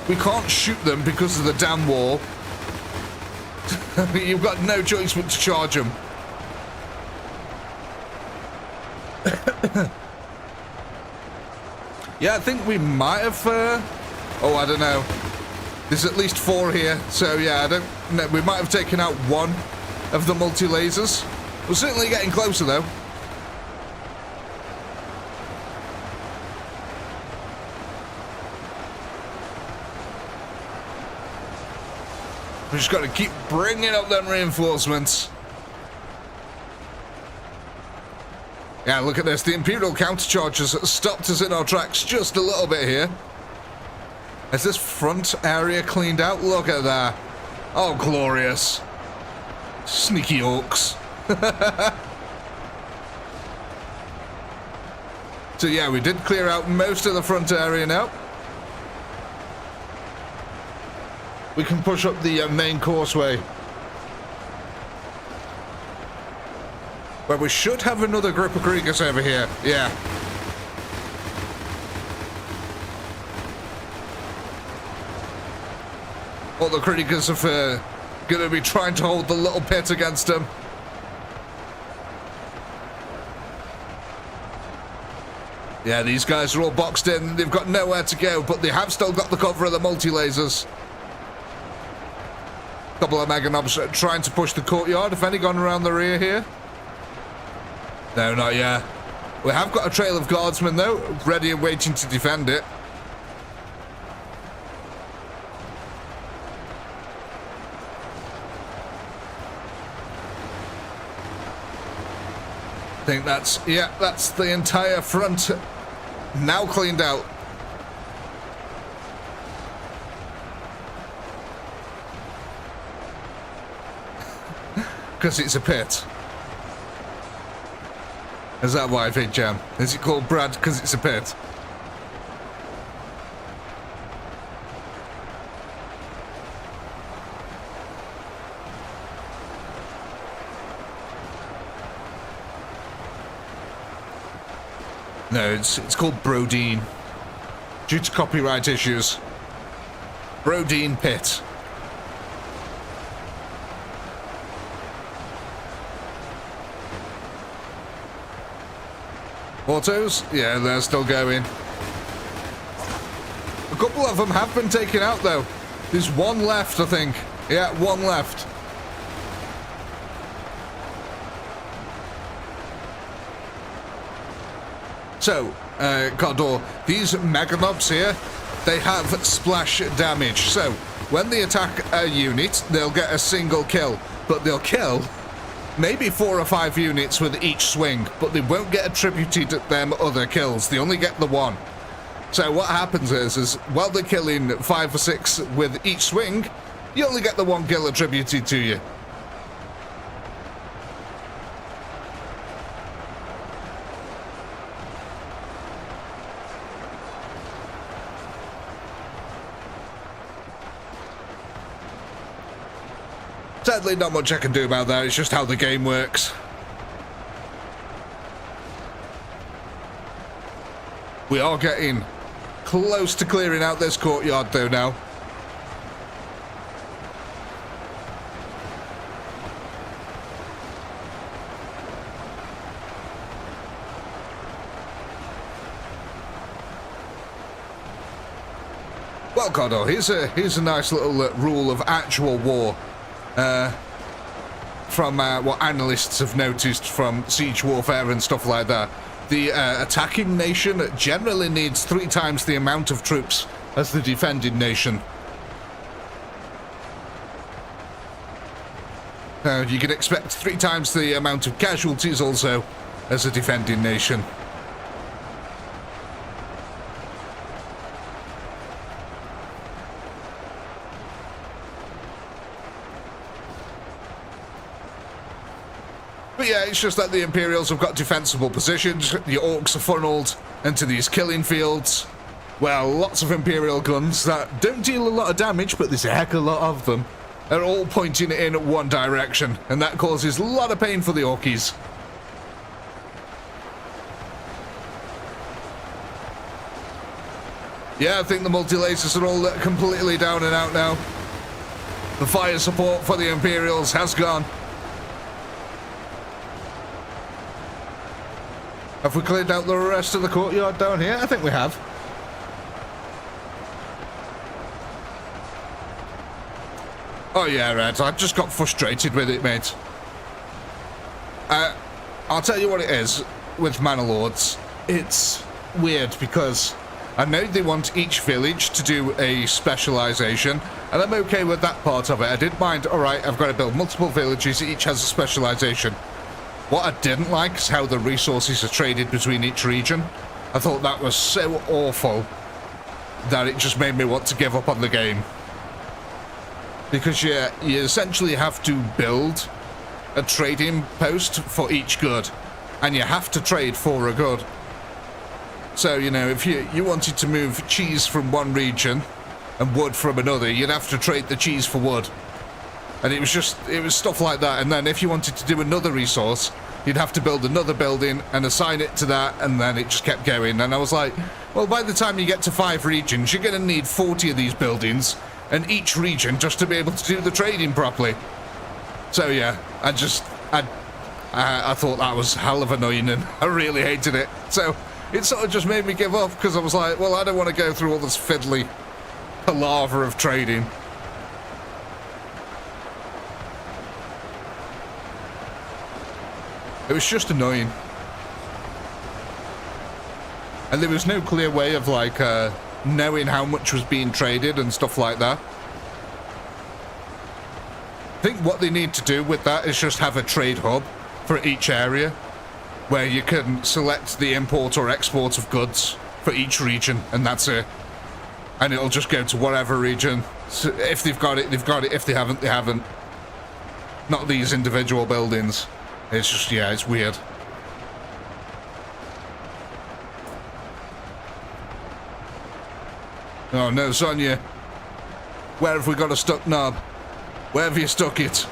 We can't shoot them because of the damn wall. You've got no choice but to charge them. Yeah, I think we might have... oh, I don't know. There's at least 4 here, so yeah, I don't know. We might have taken out 1 of the multi-lasers. We're certainly getting closer, though. We just got to keep bringing up them reinforcements. Yeah, look at this. The Imperial countercharges stopped us in our tracks just a little bit here. Is this front area cleaned out? Look at that. Oh, glorious. Sneaky orcs. So yeah, we did clear out most of the front area now. We can push up the main causeway. But we should have another group of Kriegers over here. Yeah. All the Kriegers are going to be trying to hold the little pit against them. Yeah, these guys are all boxed in. They've got nowhere to go, but they have still got the cover of the multi-lasers. Couple of Mega Knobs trying to push the courtyard. Have any gone around the rear here? No, not yet. We have got a trail of guardsmen, though, ready and waiting to defend it. I think that's, yeah, that's the entire front now cleaned out. Because it's a pit. Is that why, Big Jam? Is it called Brad because it's a pit? No, it's called Brodeen. Due to copyright issues. Brodeen Pit. Autos? Yeah, they're still going. A couple of them have been taken out, though. There's one left, I think. Yeah, one left. So, Cardor, these Meganobs here, they have splash damage. So, when they attack a unit, they'll get a single kill. But they'll kill maybe 4 or 5 units with each swing, but they won't get attributed them other kills. They only get the one. So what happens is while they're killing 5 or 6 with each swing, you only get the one kill attributed to you. Sadly, not much I can do about that. It's just how the game works. We are getting close to clearing out this courtyard, though, now. Well, Cardor, here's a nice little rule of actual war. From what analysts have noticed from siege warfare and stuff like that. The attacking nation generally needs 3 times the amount of troops as the defending nation. You can expect 3 times the amount of casualties also as a defending nation. But yeah, it's just that the Imperials have got defensible positions. The Orks are funneled into these killing fields. Well, lots of Imperial guns that don't deal a lot of damage, but there's a heck of a lot of them. They're all pointing in one direction, and that causes a lot of pain for the Orkies. Yeah, I think the multi-lasers are all completely down and out now. The fire support for the Imperials has gone. Have we cleared out the rest of the courtyard down here? I think we have. Oh yeah, Red, I just got frustrated with it, mate. I'll tell you what it is with Manor Lords. It's weird because I know they want each village to do a specialization, and I'm okay with that part of it. I didn't mind, alright, I've got to build multiple villages, each has a specialization. What I didn't like is how the resources are traded between each region. I thought that was so awful that it just made me want to give up on the game. Because you essentially have to build a trading post for each good, and you have to trade for a good. So, you know, if you wanted to move cheese from one region and wood from another, you'd have to trade the cheese for wood. And it was stuff like that. And then if you wanted to do another resource, you'd have to build another building and assign it to that, and then it just kept going. And I was like, well, by the time you get to 5 regions, you're going to need 40 of these buildings in each region just to be able to do the trading properly. So yeah, I thought that was hell of annoying, and I really hated it. So it sort of just made me give up, because I was like, well, I don't want to go through all this fiddly palaver of trading. It was just annoying. And there was no clear way of, like, knowing how much was being traded and stuff like that. I think what they need to do with that is just have a trade hub for each area, where you can select the import or export of goods for each region, and that's it. And it'll just go to whatever region. So if they've got it, they've got it. If they haven't, they haven't. Not these individual buildings. It's just, yeah, it's weird. Oh no, Sonia. Where have we got a stuck knob? Where have you stuck it?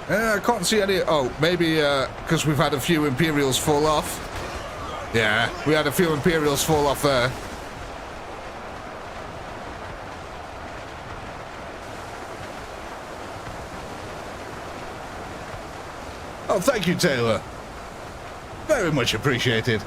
I can't see any. Oh, maybe because we've had a few Imperials fall off. Yeah, we had a few Imperials fall off there. Oh, thank you, Taylor. Very much appreciated.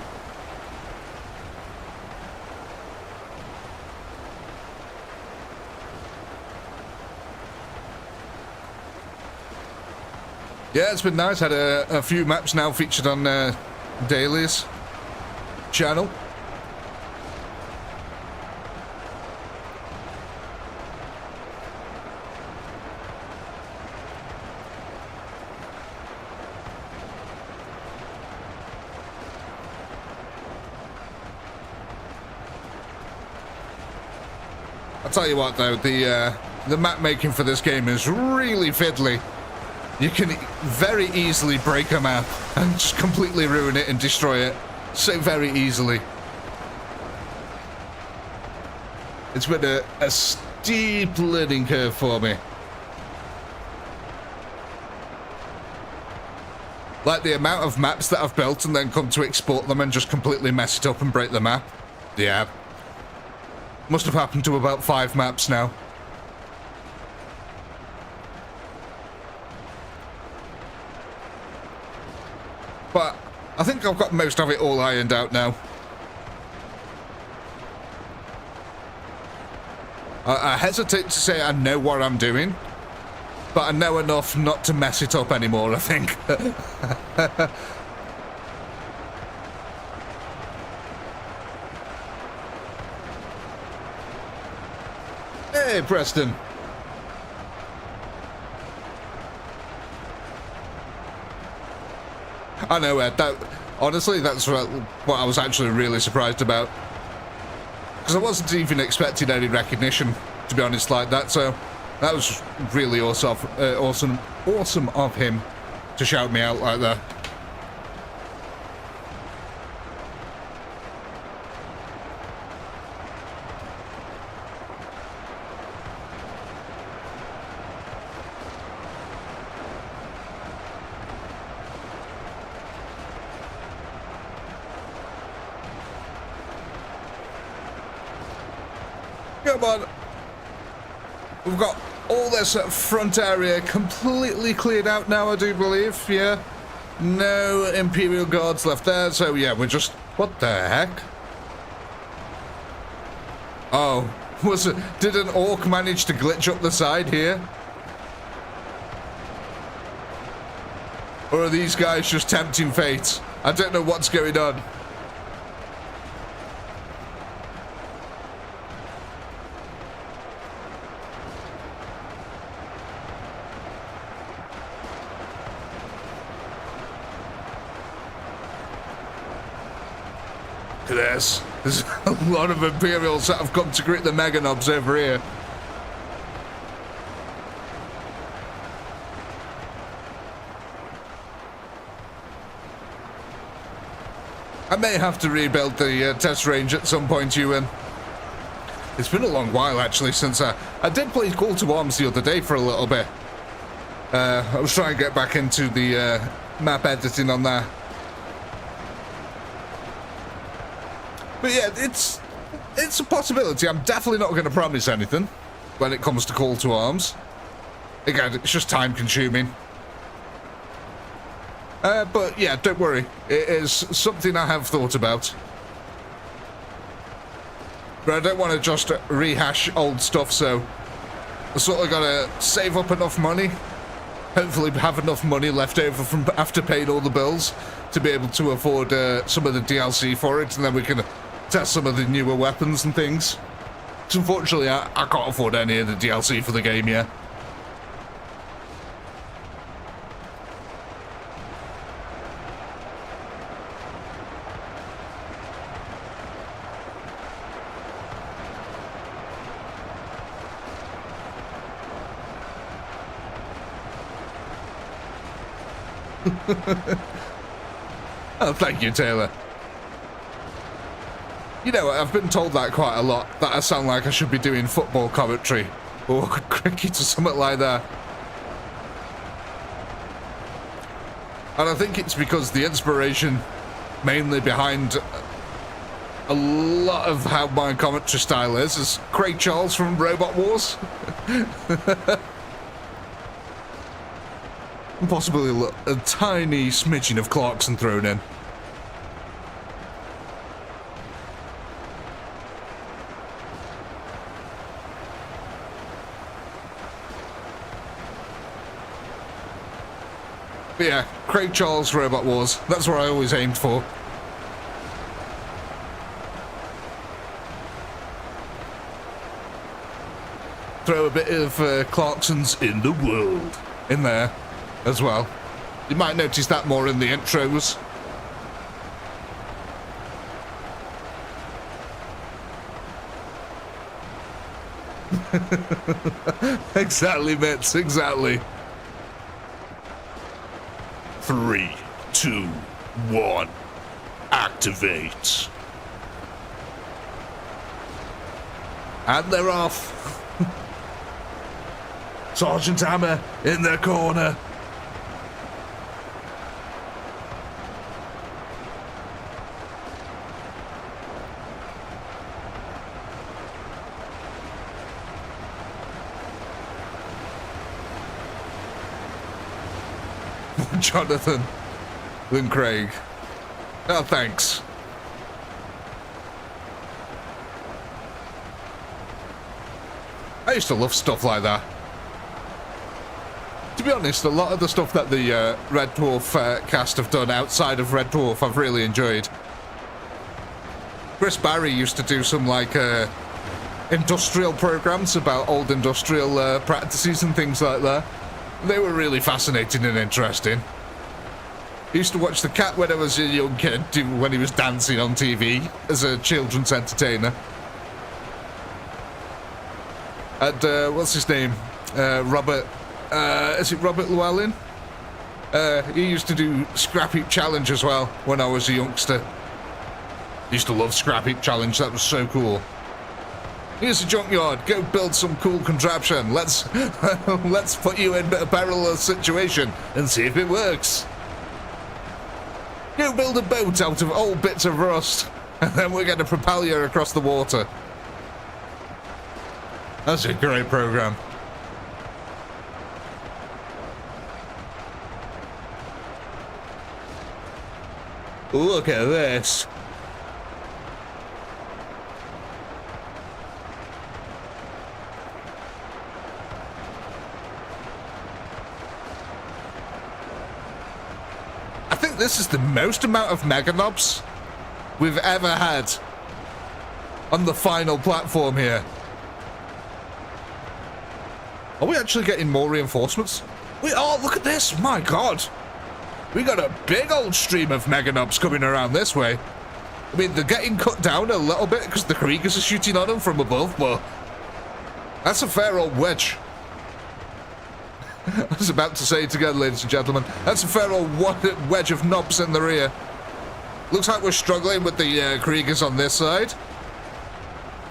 Yeah, it's been nice. Had a few maps now featured on Daly's channel. I'll tell you what, though, the map making for this game is really fiddly. You can very easily break a map and just completely ruin it and destroy it so very easily. It's been a steep learning curve for me. Like the amount of maps that I've built and then come to export them and just completely mess it up and break the map. Yeah. Must have happened to about 5 maps now. But I think I've got most of it all ironed out now. I hesitate to say I know what I'm doing, but I know enough not to mess it up anymore, I think. Hey, Preston. I know, Ed. Honestly, that's what I was actually really surprised about. Because I wasn't even expecting any recognition, to be honest, like that. So that was really awesome of him to shout me out like that. Come on. We've got all this front area completely cleared out now, I do believe, yeah. No Imperial guards left there, so yeah, we're just... What the heck? Oh, did an orc manage to glitch up the side here? Or are these guys just tempting fate? I don't know what's going on. There's a lot of Imperials that have come to greet the Mega Knobs over here. I may have to rebuild the test range at some point, Ewan. It's been a long while, actually, since I did play Call to Arms the other day for a little bit. I was trying to get back into the map editing on that. But yeah, it's a possibility. I'm definitely not going to promise anything when it comes to Call to Arms. Again, it's just time consuming. But yeah, don't worry. It is something I have thought about. But I don't want to just rehash old stuff, so I sort of got to save up enough money. Hopefully have enough money left over from after paying all the bills to be able to afford some of the DLC for it, and then we can test some of the newer weapons and things. Because unfortunately, I can't afford any of the DLC for the game yet. Oh, thank you, Taylor. You know, I've been told that quite a lot, that I sound like I should be doing football commentary or cricket or something like that. And I think it's because the inspiration mainly behind a lot of how my commentary style is Craig Charles from Robot Wars. And possibly a tiny smidgen of Clarkson thrown in. But yeah, Craig Charles Robot Wars. That's what I always aimed for. Throw a bit of Clarkson's In the World in there as well. You might notice that more in the intros. Exactly, Mitz, exactly. 3, 2, 1, activate. And they're off. Sergeant Hammer in their corner. Jonathan than Craig. Oh, thanks. I used to love stuff like that. To be honest, a lot of the stuff that the Red Dwarf cast have done outside of Red Dwarf I've really enjoyed. Chris Barry used to do some like industrial programs about old industrial practices and things like that. They were really fascinating and interesting. I used to watch The Cat when I was a young kid, when he was dancing on TV as a children's entertainer. And what's his name? Robert. Is it Robert Llewellyn? He used to do Scrap Heap Challenge as well when I was a youngster. Used to love Scrap Heap Challenge. That was so cool. Here's a junkyard. Go build some cool contraption. Let's put you in a perilous situation and see if it works. Go build a boat out of old bits of rust, and then we're going to propel you across the water. That's a great program. Look at this. I think this is the most amount of Mega Knobs we've ever had on the final platform here. Are we actually getting more reinforcements? Oh, look at this. My God. We got a big old stream of Mega Knobs coming around this way. I mean, they're getting cut down a little bit because the Kriegers are shooting on them from above, but that's a fair old wedge. I was about to say it again, ladies and gentlemen. That's a fair old wedge of knobs in the rear. Looks like we're struggling with the Kriegers on this side.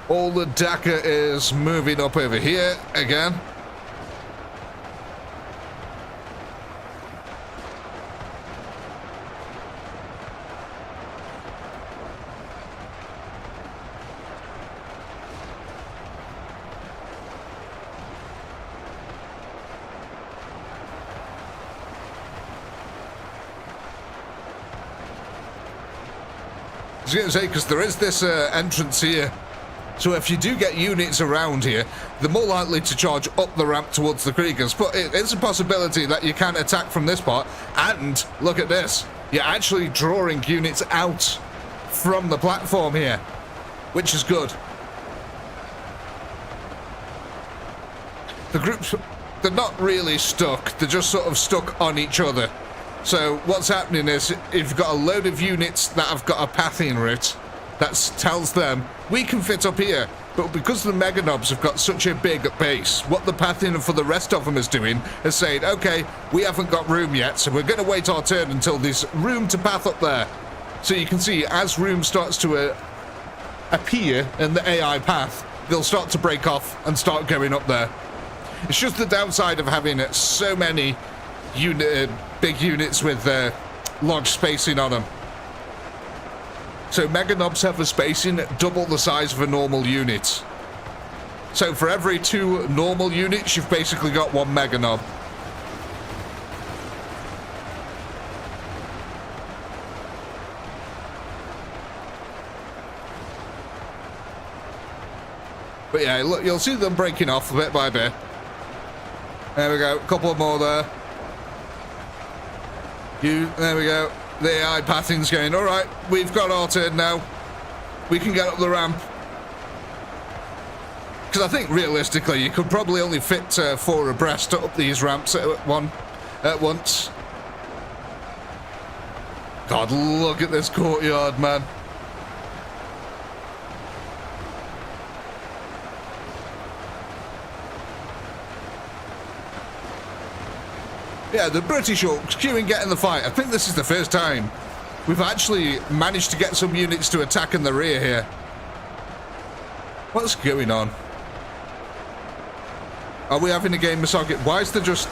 All the Dakar is moving up over here again. I was going to say, because there is this entrance here, so if you do get units around here, they're more likely to charge up the ramp towards the Kriegers, but it's a possibility that you can attack from this part, and look at this, you're actually drawing units out from the platform here, which is good. The groups, they're not really stuck, they're just sort of stuck on each other. So what's happening is, if you've got a load of units that have got a pathing route, that tells them, we can fit up here. But because the Mega Knobs have got such a big base, what the pathing for the rest of them is doing is saying, okay, we haven't got room yet, so we're going to wait our turn until there's room to path up there. So you can see, as room starts to appear in the AI path, they'll start to break off and start going up there. It's just the downside of having so many big units with large spacing on them. So Mega Knobs have a spacing double the size of a normal unit. So for every 2 normal units, you've basically got 1 Mega Knob. But yeah, look, you'll see them breaking off bit by bit. There we go, a couple more there. There we go. The AI pathing's going, alright, we've got our turn now. We can get up the ramp. Because I think realistically you could probably only fit 4 abreast up these ramps at once. God, look at this courtyard, man. Yeah, the British Orks queuing get in the fight. I think this is the first time we've actually managed to get some units to attack in the rear here. What's going on? Are we having a game of socket? Why is there just...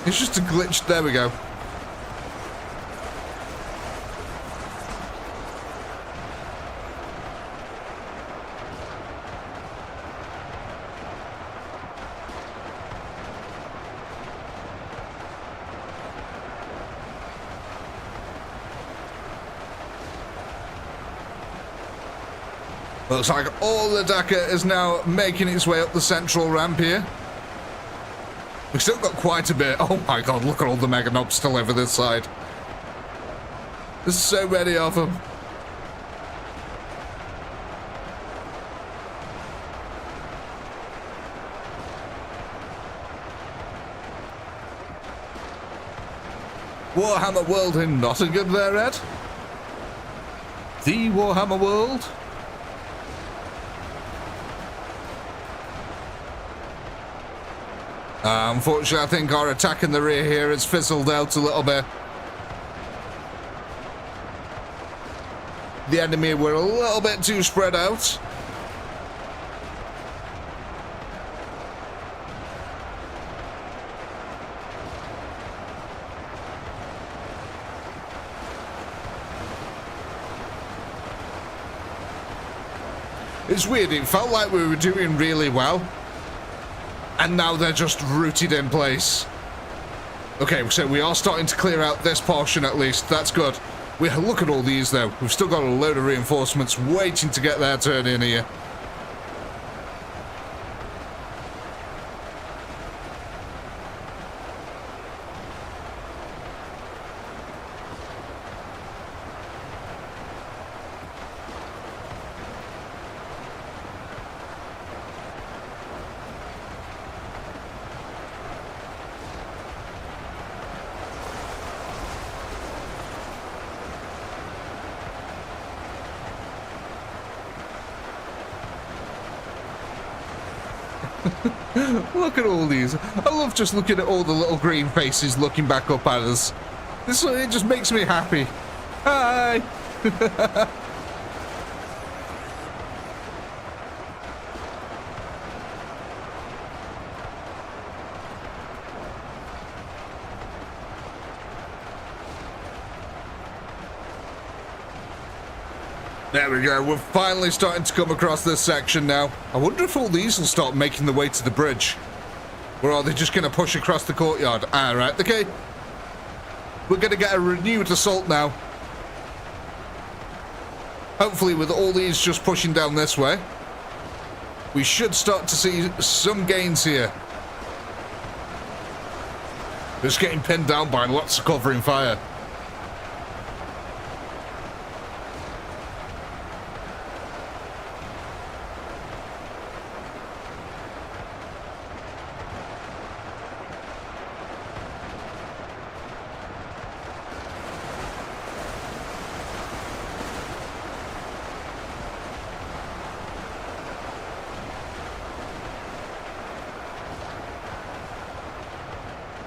It's just a glitch. There we go. Looks like all the Dakar is now making its way up the central ramp here. We've still got quite a bit. Oh my god, look at all the Mega Knobs still over this side. There's so many of them. Warhammer World in Nottingham there, Ed? The Warhammer World? Unfortunately, I think our attack in the rear here has fizzled out a little bit. The enemy were a little bit too spread out. It's weird, it felt like we were doing really well. And now they're just rooted in place. Okay, so we are starting to clear out this portion at least. That's good. Look at all these though. We've still got a load of reinforcements waiting to get their turn in here. Look at all these. I love just looking at all the little green faces looking back up at us. It just makes me happy. Hi! There we go, we're finally starting to come across this section now. I wonder if all these will start making the way to the bridge. Or are they just going to push across the courtyard? Alright, okay. We're going to get a renewed assault now. Hopefully with all these just pushing down this way, we should start to see some gains here. Just getting pinned down by lots of covering fire.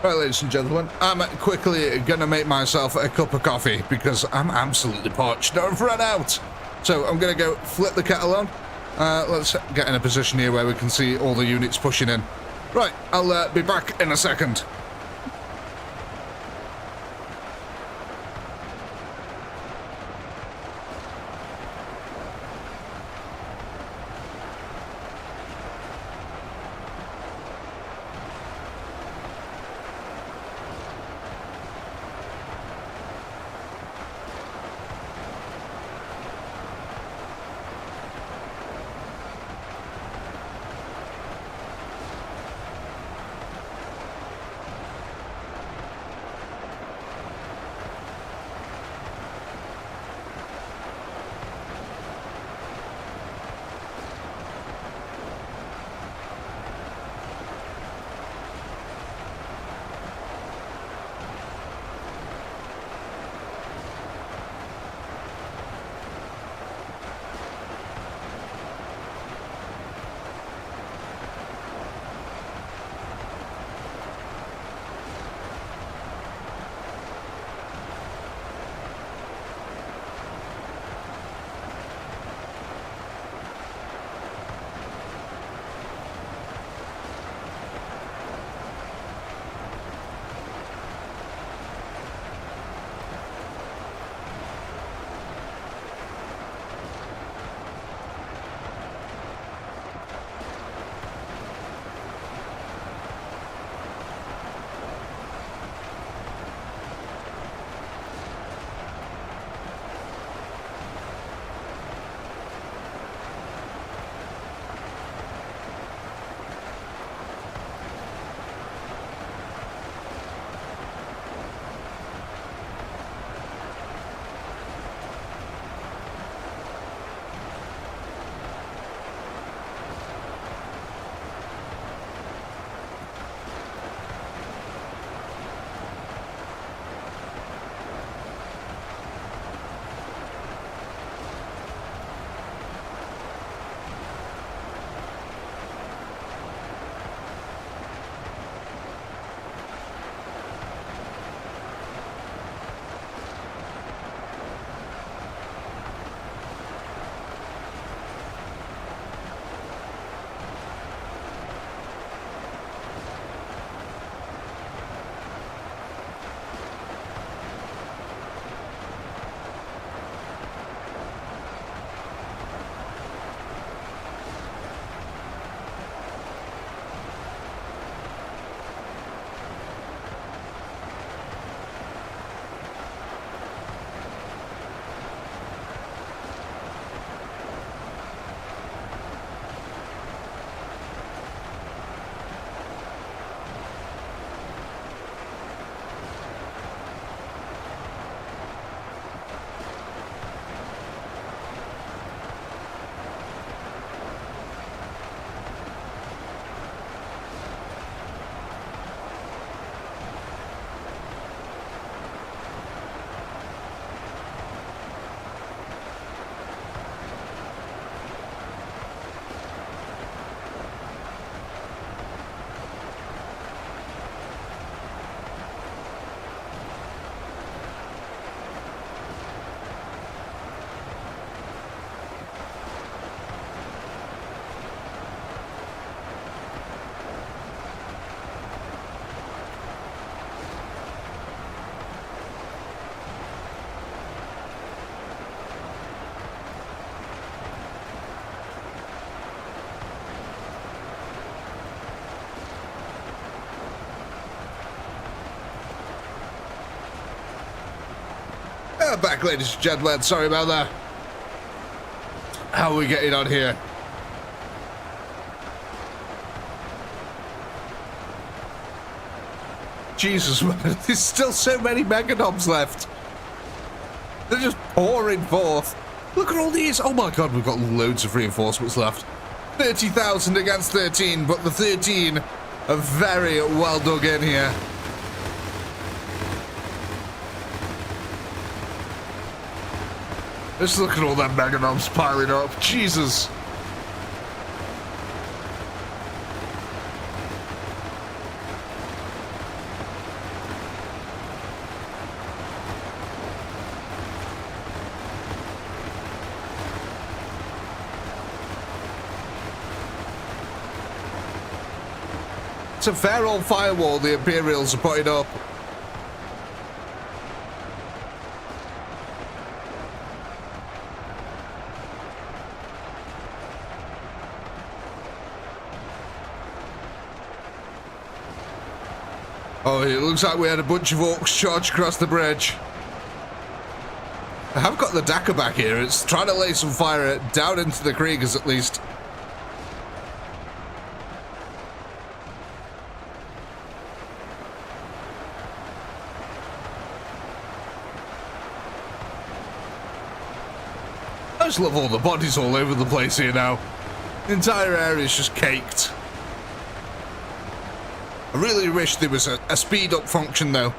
Right, ladies and gentlemen, I'm quickly going to make myself a cup of coffee because I'm absolutely parched. I've run out. So I'm going to go flip the kettle on. Let's get in a position here where we can see all the units pushing in. Right, I'll be back in a second. I'm back, ladies and gentlemen. Sorry about that. How are we getting on here? Jesus, man. There's still so many Meganobs left. They're just pouring forth. Look at all these. Oh my god, we've got loads of reinforcements left. 30,000 against 13, but the 13 are very well dug in here. Just look at all that Meganobs piling up. Jesus. It's a fair old firewall the Imperials are putting up. Oh, it looks like we had a bunch of orcs charge across the bridge. I have got the Dakar back here. It's trying to lay some fire down into the Kriegers at least. I just love all the bodies all over the place here now. The entire area is just caked. I really wish there was a speed up function though.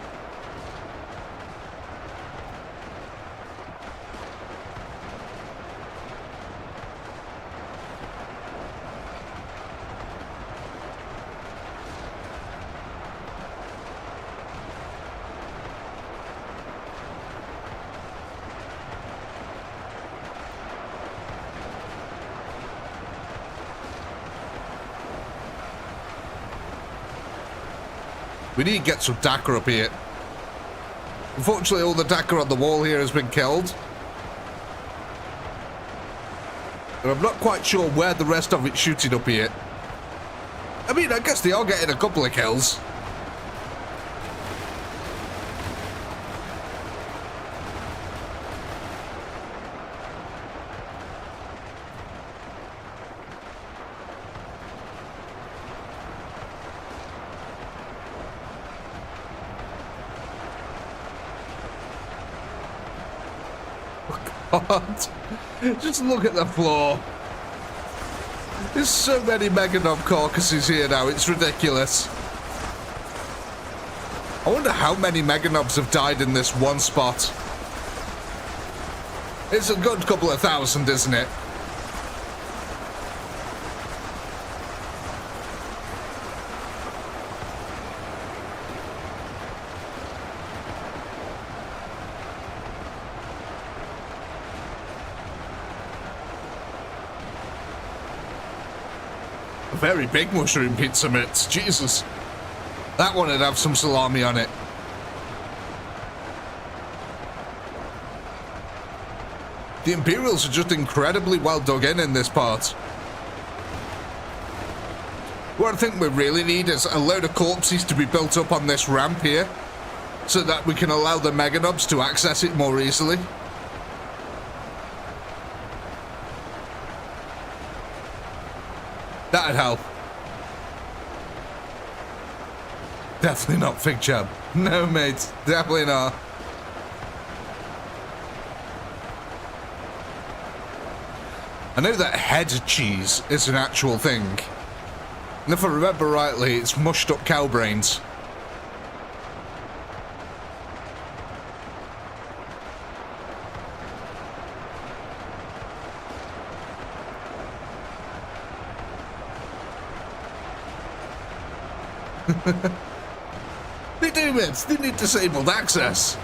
We need to get some Dakar up here. Unfortunately, all the Dakar on the wall here has been killed. But I'm not quite sure where the rest of it's shooting up here. I mean, I guess they are getting a couple of kills. God. Just look at the floor. There's so many Meganob carcasses here now, it's ridiculous. I wonder how many Meganobs have died in this one spot. It's a good couple of thousand, isn't it? Very big mushroom pizza mitts. Jesus. That one would have some salami on it. The Imperials are just incredibly well dug in this part. What I think we really need is a load of corpses to be built up on this ramp here, so that we can allow the Meganobs to access it more easily. That'd help. Definitely not Fig Chab. No, mate. Definitely not. I know that head cheese is an actual thing. And if I remember rightly, it's mushed up cow brains. They do, it. They need disabled access.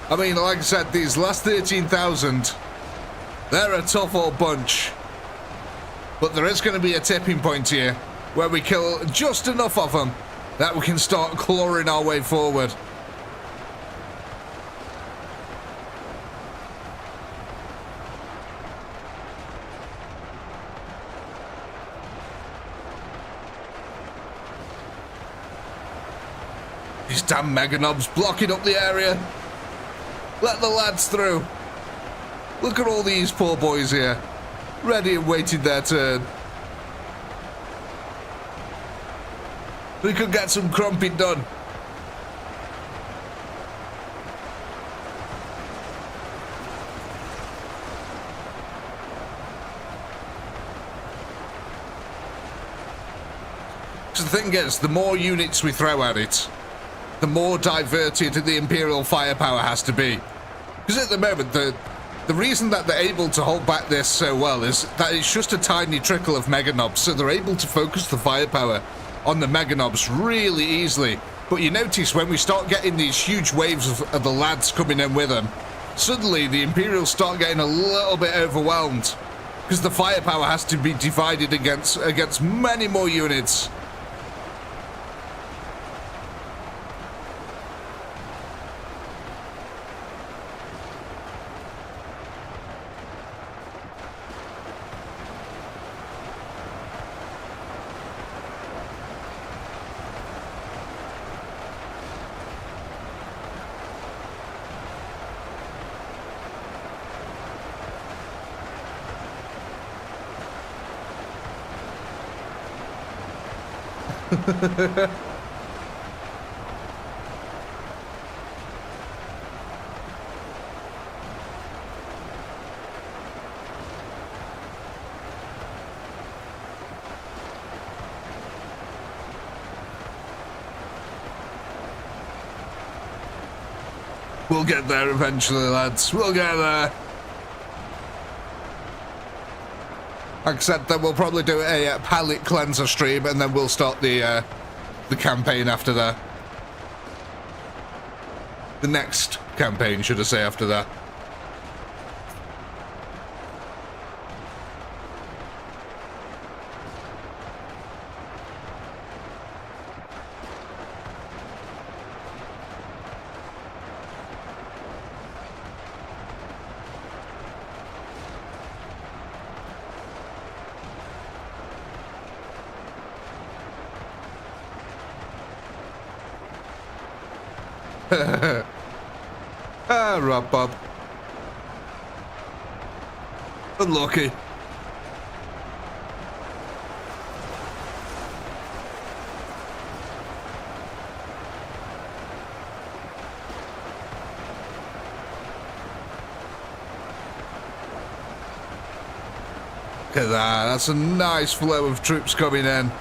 I mean, like I said, these last 13,000, they're a tough old bunch. But there is going to be a tipping point here where we kill just enough of them that we can start clawing our way forward. These damn mega knobs blocking up the area. Let the lads through. Look at all these poor boys here, ready and waiting their turn. We could get some crumping done. So the thing is, the more units we throw at it, the more diverted the Imperial firepower has to be. Because at the moment, the reason that they're able to hold back this so well is that it's just a tiny trickle of mega knobs, so they're able to focus the firepower on the mega knobs really easily. But you notice when we start getting these huge waves of the lads coming in with them, suddenly the Imperials start getting a little bit overwhelmed, because the firepower has to be divided against many more units. We'll get there eventually, lads. We'll get there. Like I said, then we'll probably do a pallet cleanser stream, and then we'll start the campaign after that. The next campaign, should I say, after that. Rob Bob. Unlucky. Look at that. That's a nice flow of troops coming in.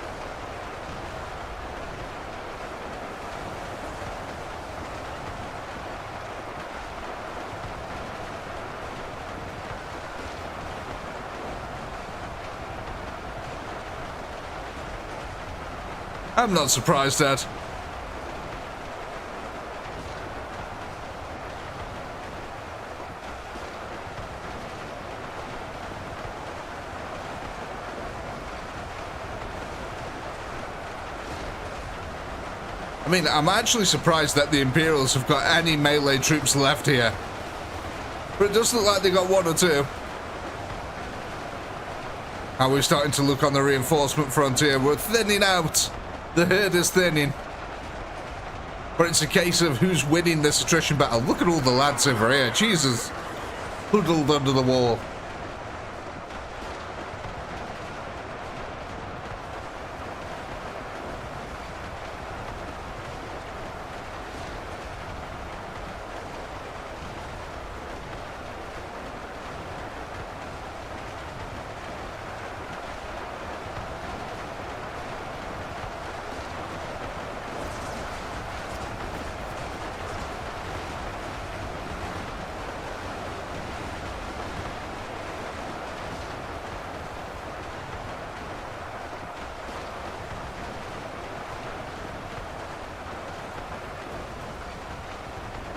I'm not surprised at. I mean, I'm actually surprised that the Imperials have got any melee troops left here. But it does look like they got one or two. How we're starting to look on the reinforcement frontier. We're thinning out. The herd is thinning. But it's a case of who's winning this attrition battle. Look at all the lads over here. Jesus. Huddled under the wall.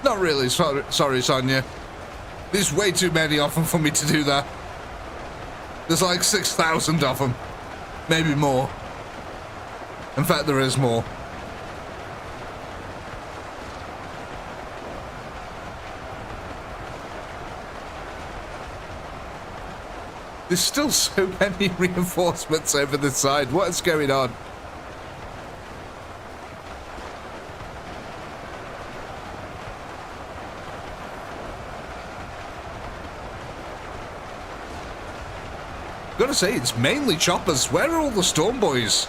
Not really, sorry, Sonia. There's way too many of them for me to do that. There's like 6,000 of them. Maybe more. In fact, there is more. There's still so many reinforcements over this side. What is going on? gotta say, it's mainly choppers. Where are all the storm boys?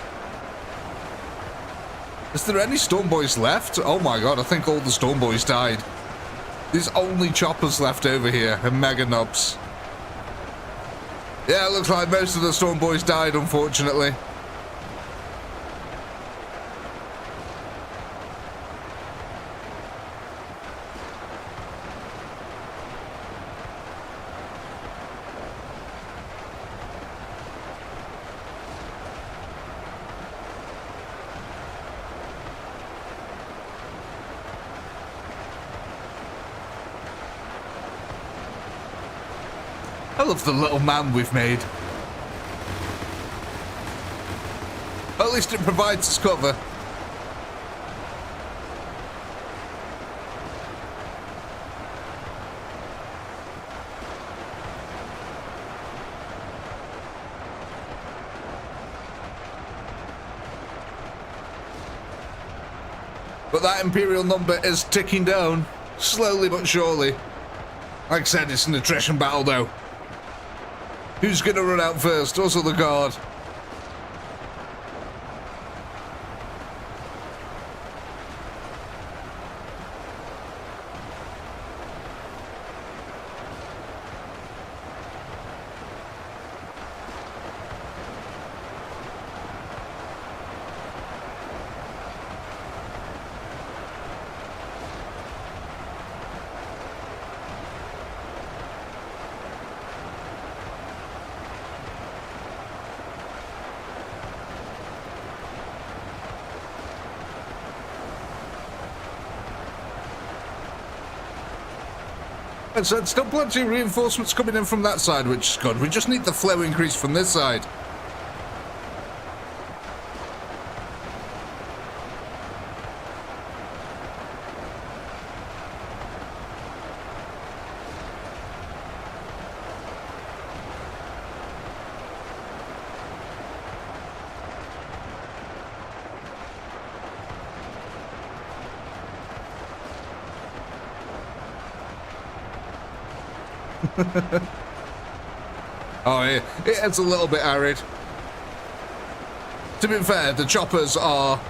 Is there any storm boys left? Oh my god, I think all the storm boys died. There's only choppers left over here, and mega nobs. Yeah, it looks like most of the storm boys died, unfortunately. I love the little man we've made. At least it provides us cover. But that Imperial number is ticking down, slowly but surely. Like I said, it's an attrition battle though. Who's gonna run out first? Also the guard. And so still plenty of reinforcements coming in from that side, which is good. We just need the flow increase from this side. Oh, yeah, it's a little bit arid. To be fair, the choppers are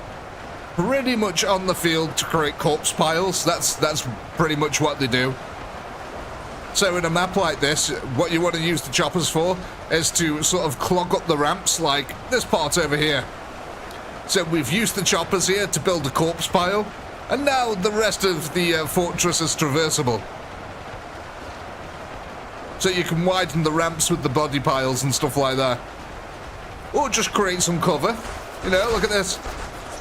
pretty much on the field to create corpse piles. That's pretty much what they do. So in a map like this, what you want to use the choppers for is to sort of clog up the ramps like this part over here. So we've used the choppers here to build a corpse pile, and now the rest of the fortress is traversable. So you can widen the ramps with the body piles and stuff like that. Or just create some cover. You know, look at this.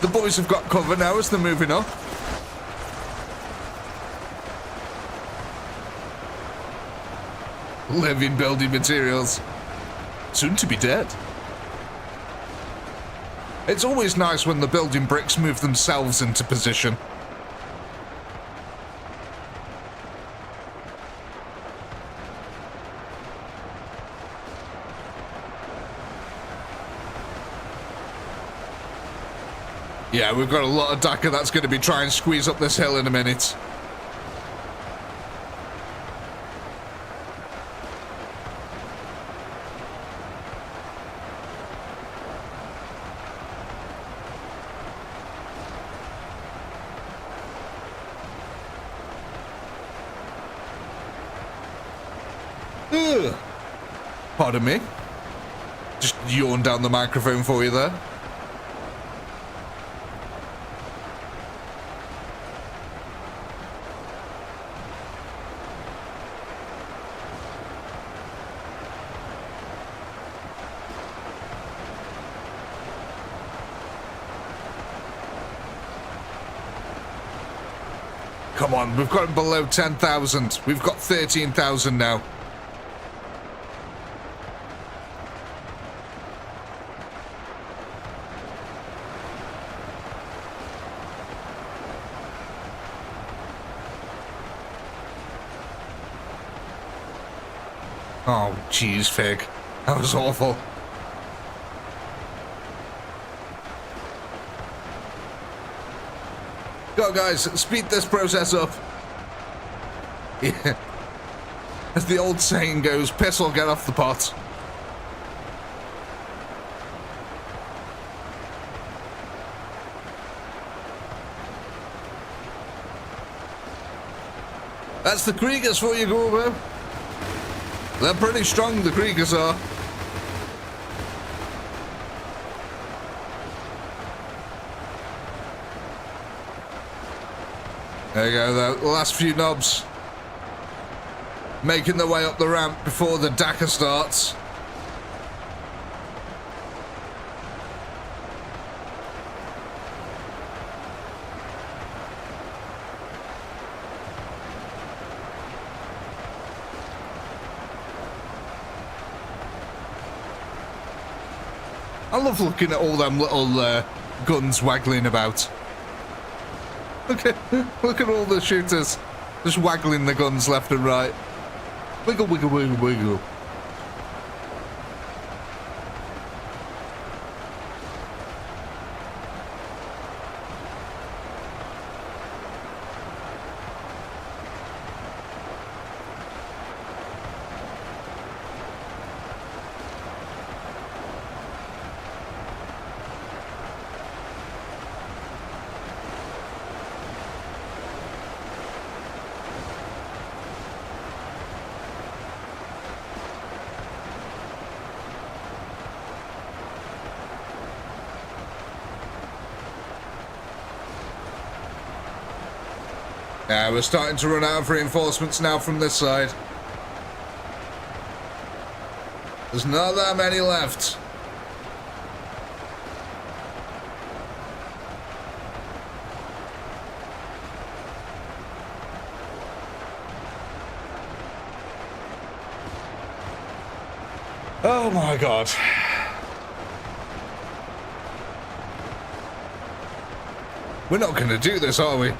The boys have got cover now as they're moving up. Living building materials. Soon to be dead. It's always nice when the building bricks move themselves into position. Yeah, we've got a lot of Dakar that's going to be trying to squeeze up this hill in a minute. Ugh. Pardon me. Just yawned down the microphone for you there. Come on, we've got below 10,000. We've got 13,000 now. Oh, jeez, Fig. That was awful. Go, guys, speed this process up. Yeah. As the old saying goes, piss or get off the pot. That's the Kriegers for you, Goober. They're pretty strong, the Kriegers are. There you go, the last few knobs. Making their way up the ramp before the Dakar starts. I love looking at all them little guns waggling about. Look at all the shooters just waggling the guns left and right. Wiggle, wiggle, wiggle, wiggle. Yeah, we're starting to run out of reinforcements now from this side. There's not that many left. Oh my God. We're not going to do this, are we?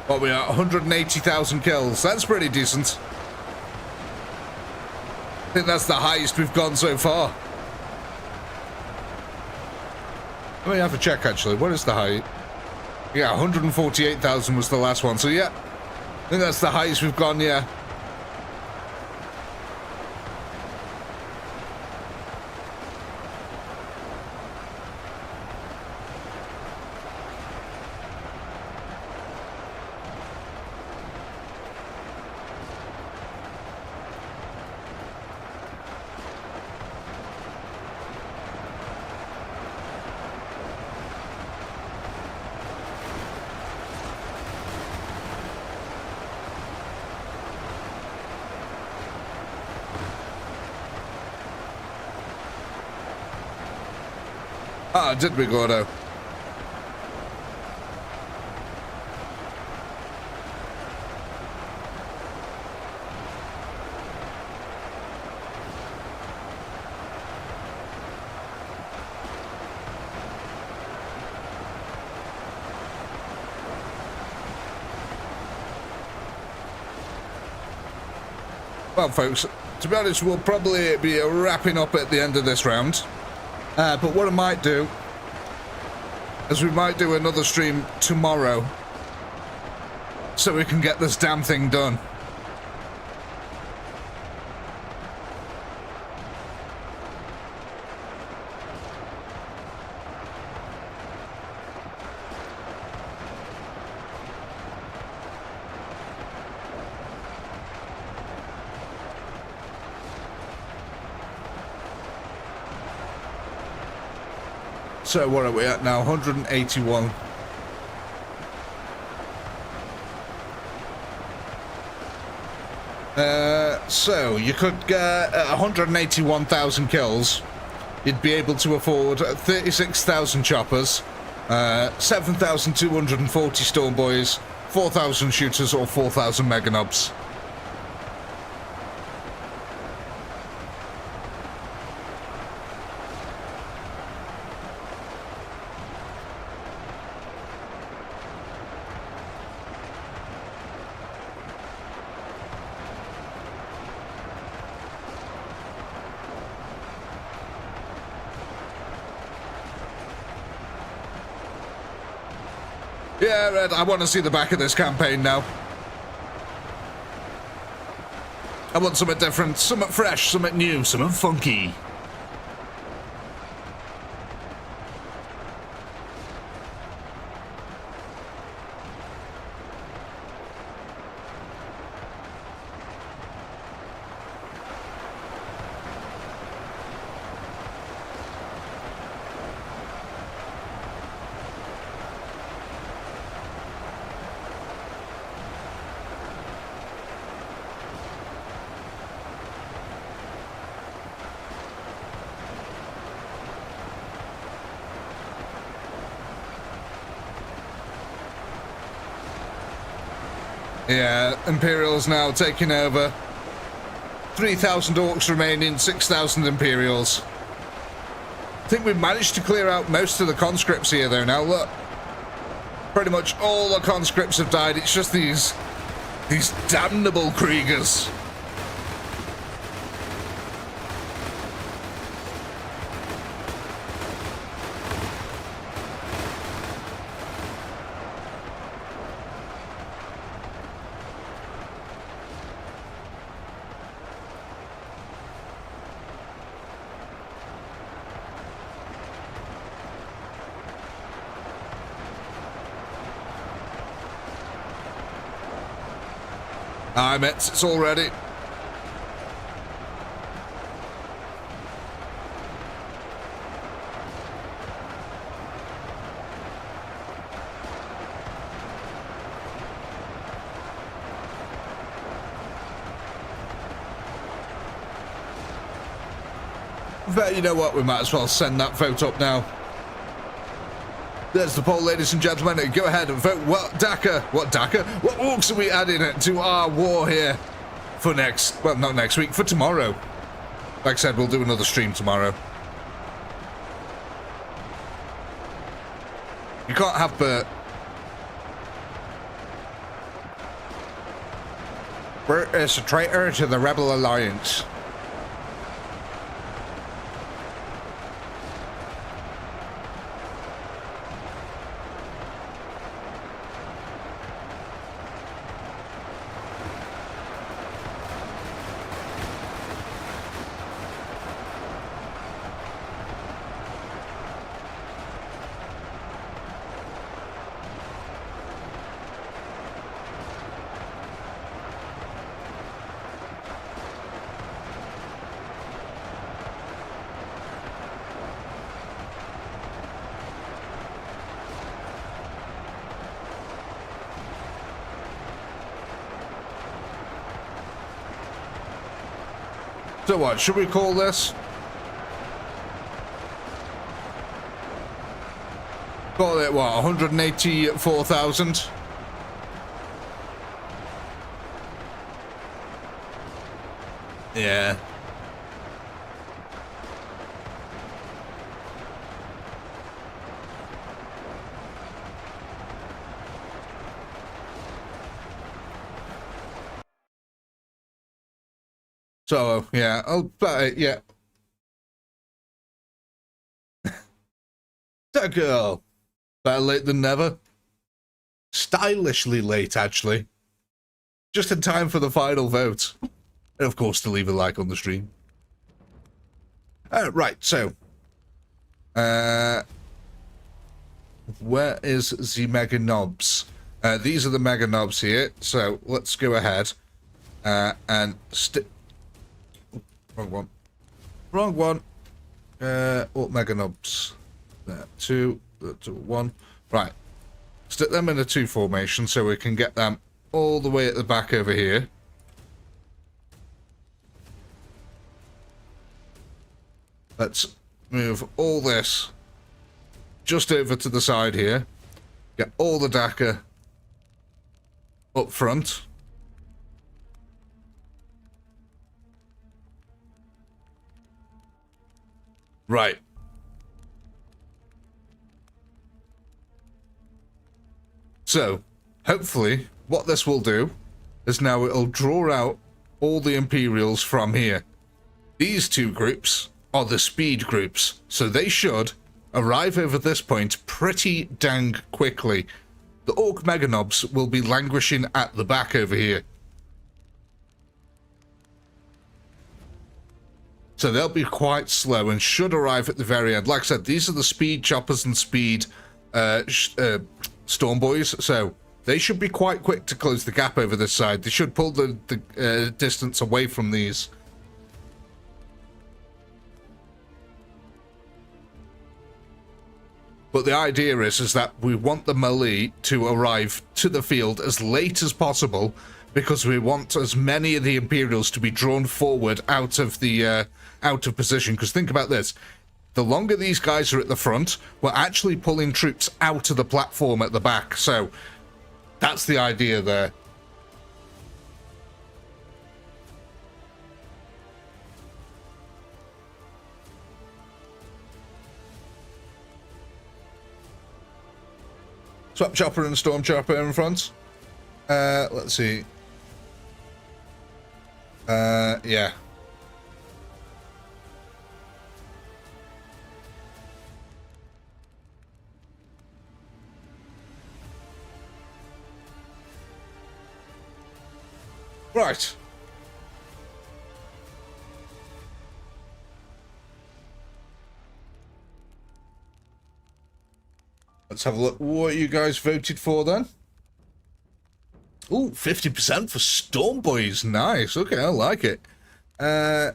What we are, 180,000 kills. That's pretty decent. I think that's the highest we've gone so far. Let me have a check, actually. What is the height? Yeah, 148,000 was the last one. So, yeah, I think that's the highest we've gone, yeah. Ah, did we, Gordo? Well, folks, to be honest, we'll probably be wrapping up at the end of this round. But what I might do is we might do another stream tomorrow so we can get this damn thing done. So what are we at now? 181. So you could get 181,000 kills. You'd be able to afford 36,000 choppers, 7,240 storm boys, 4,000 shooters, or 4,000 meganobs. Yeah, Red, I want to see the back of this campaign now. I want something different, something fresh, something new, something funky. Yeah, Imperial's now taking over. 3,000 orcs remaining, 6,000 Imperials. I think we've managed to clear out most of the conscripts here, though. Now, look. Pretty much all the conscripts have died. It's just these damnable Kriegers. Aye, mates, it's all ready. But you know what, we might as well send that vote up now. There's the poll, ladies and gentlemen. Go ahead and vote. What orcs are we adding to our war here for next, well, not next week, for tomorrow. Like I said, we'll do another stream tomorrow. You can't have Bert. Bert is a traitor to the Rebel Alliance. So what, should we call this? Call it what, 184,000? Yeah. So, yeah, yeah. That girl. Better late than never. Stylishly late, actually. Just in time for the final vote. And, of course, to leave a like on the stream. Right, so. Where is the mega knobs? These are the mega knobs here. So, let's go ahead. And stick. Wrong one. Wrong one. What mega knobs? There, two, one. Right. Stick them in a 2 formation so we can get them all the way at the back over here. Let's move all this just over to the side here. Get all the Dakar up front. Right. So, hopefully, what this will do is now it'll draw out all the Imperials from here. These two groups are the speed groups, so they should arrive over this point pretty dang quickly. The Ork Meganobs will be languishing at the back over here. So they'll be quite slow and should arrive at the very end. Like I said, these are the speed choppers and speed storm boys, so they should be quite quick to close the gap over this side. They should pull the distance away from these. But the idea is that we want the melee to arrive to the field as late as possible, because we want as many of the Imperials to be drawn forward out of the out of position. Because think about this: the longer these guys are at the front, we're actually pulling troops out of the platform at the back. So that's the idea there. Swap Chopper and Storm Chopper in front. Let's see. Yeah. Right. Let's have a look what you guys voted for then. Ooh, 50% for Storm Boys. Nice. Okay, I like it.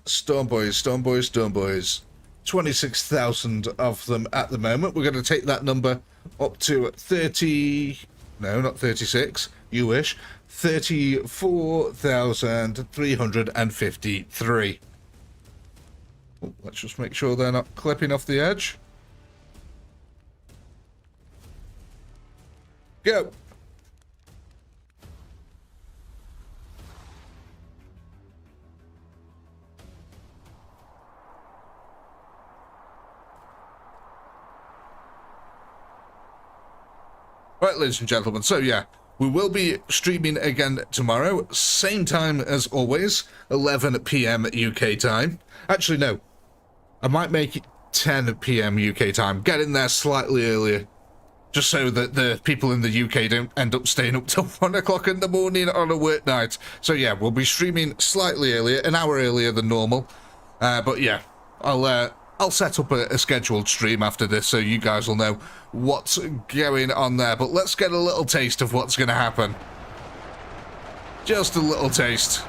Storm Boys, Storm Boys, Storm Boys. 26,000 of them at the moment. We're going to take that number up to 30... No, not 36. You wish. 34,353. Oh, let's just make sure they're not clipping off the edge. Go. Right, ladies and gentlemen, so yeah, we will be streaming again tomorrow, same time as always, 11 PM UK time. Actually, no, I might make it 10 PM UK time, get in there slightly earlier, just so that the people in the UK don't end up staying up till 1 o'clock in the morning on a work night. So yeah, we'll be streaming slightly earlier, an hour earlier than normal. But yeah, I'll set up a scheduled stream after this so you guys will know what's going on there. But let's get a little taste of what's going to happen. Just a little taste.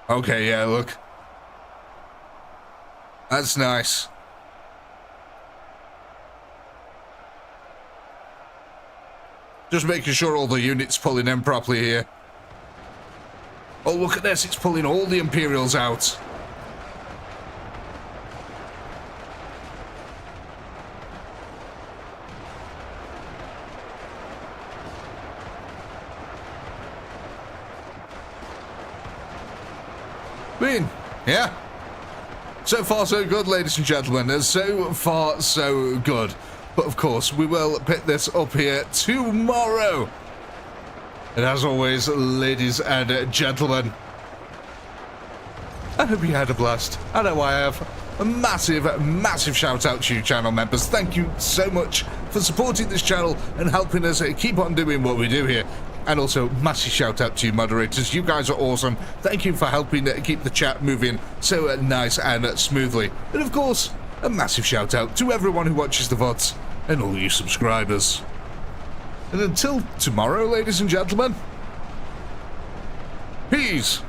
Okay, yeah, look. That's nice. Just making sure all the units pulling in properly here. Oh, look at this. It's pulling all the Imperials out. Yeah. So far, so good, ladies and gentlemen. So far, so good. But of course, we will pick this up here tomorrow. And as always, ladies and gentlemen, I hope you had a blast. I know I have. A massive shout out to you, channel members. Thank you so much for supporting this channel and helping us keep on doing what we do here. And also, massive shout out to you, moderators. You guys are awesome. Thank you for helping keep the chat moving so nice and smoothly. And of course, a massive shout out to everyone who watches the VODs and all you subscribers. And until tomorrow, ladies and gentlemen, peace!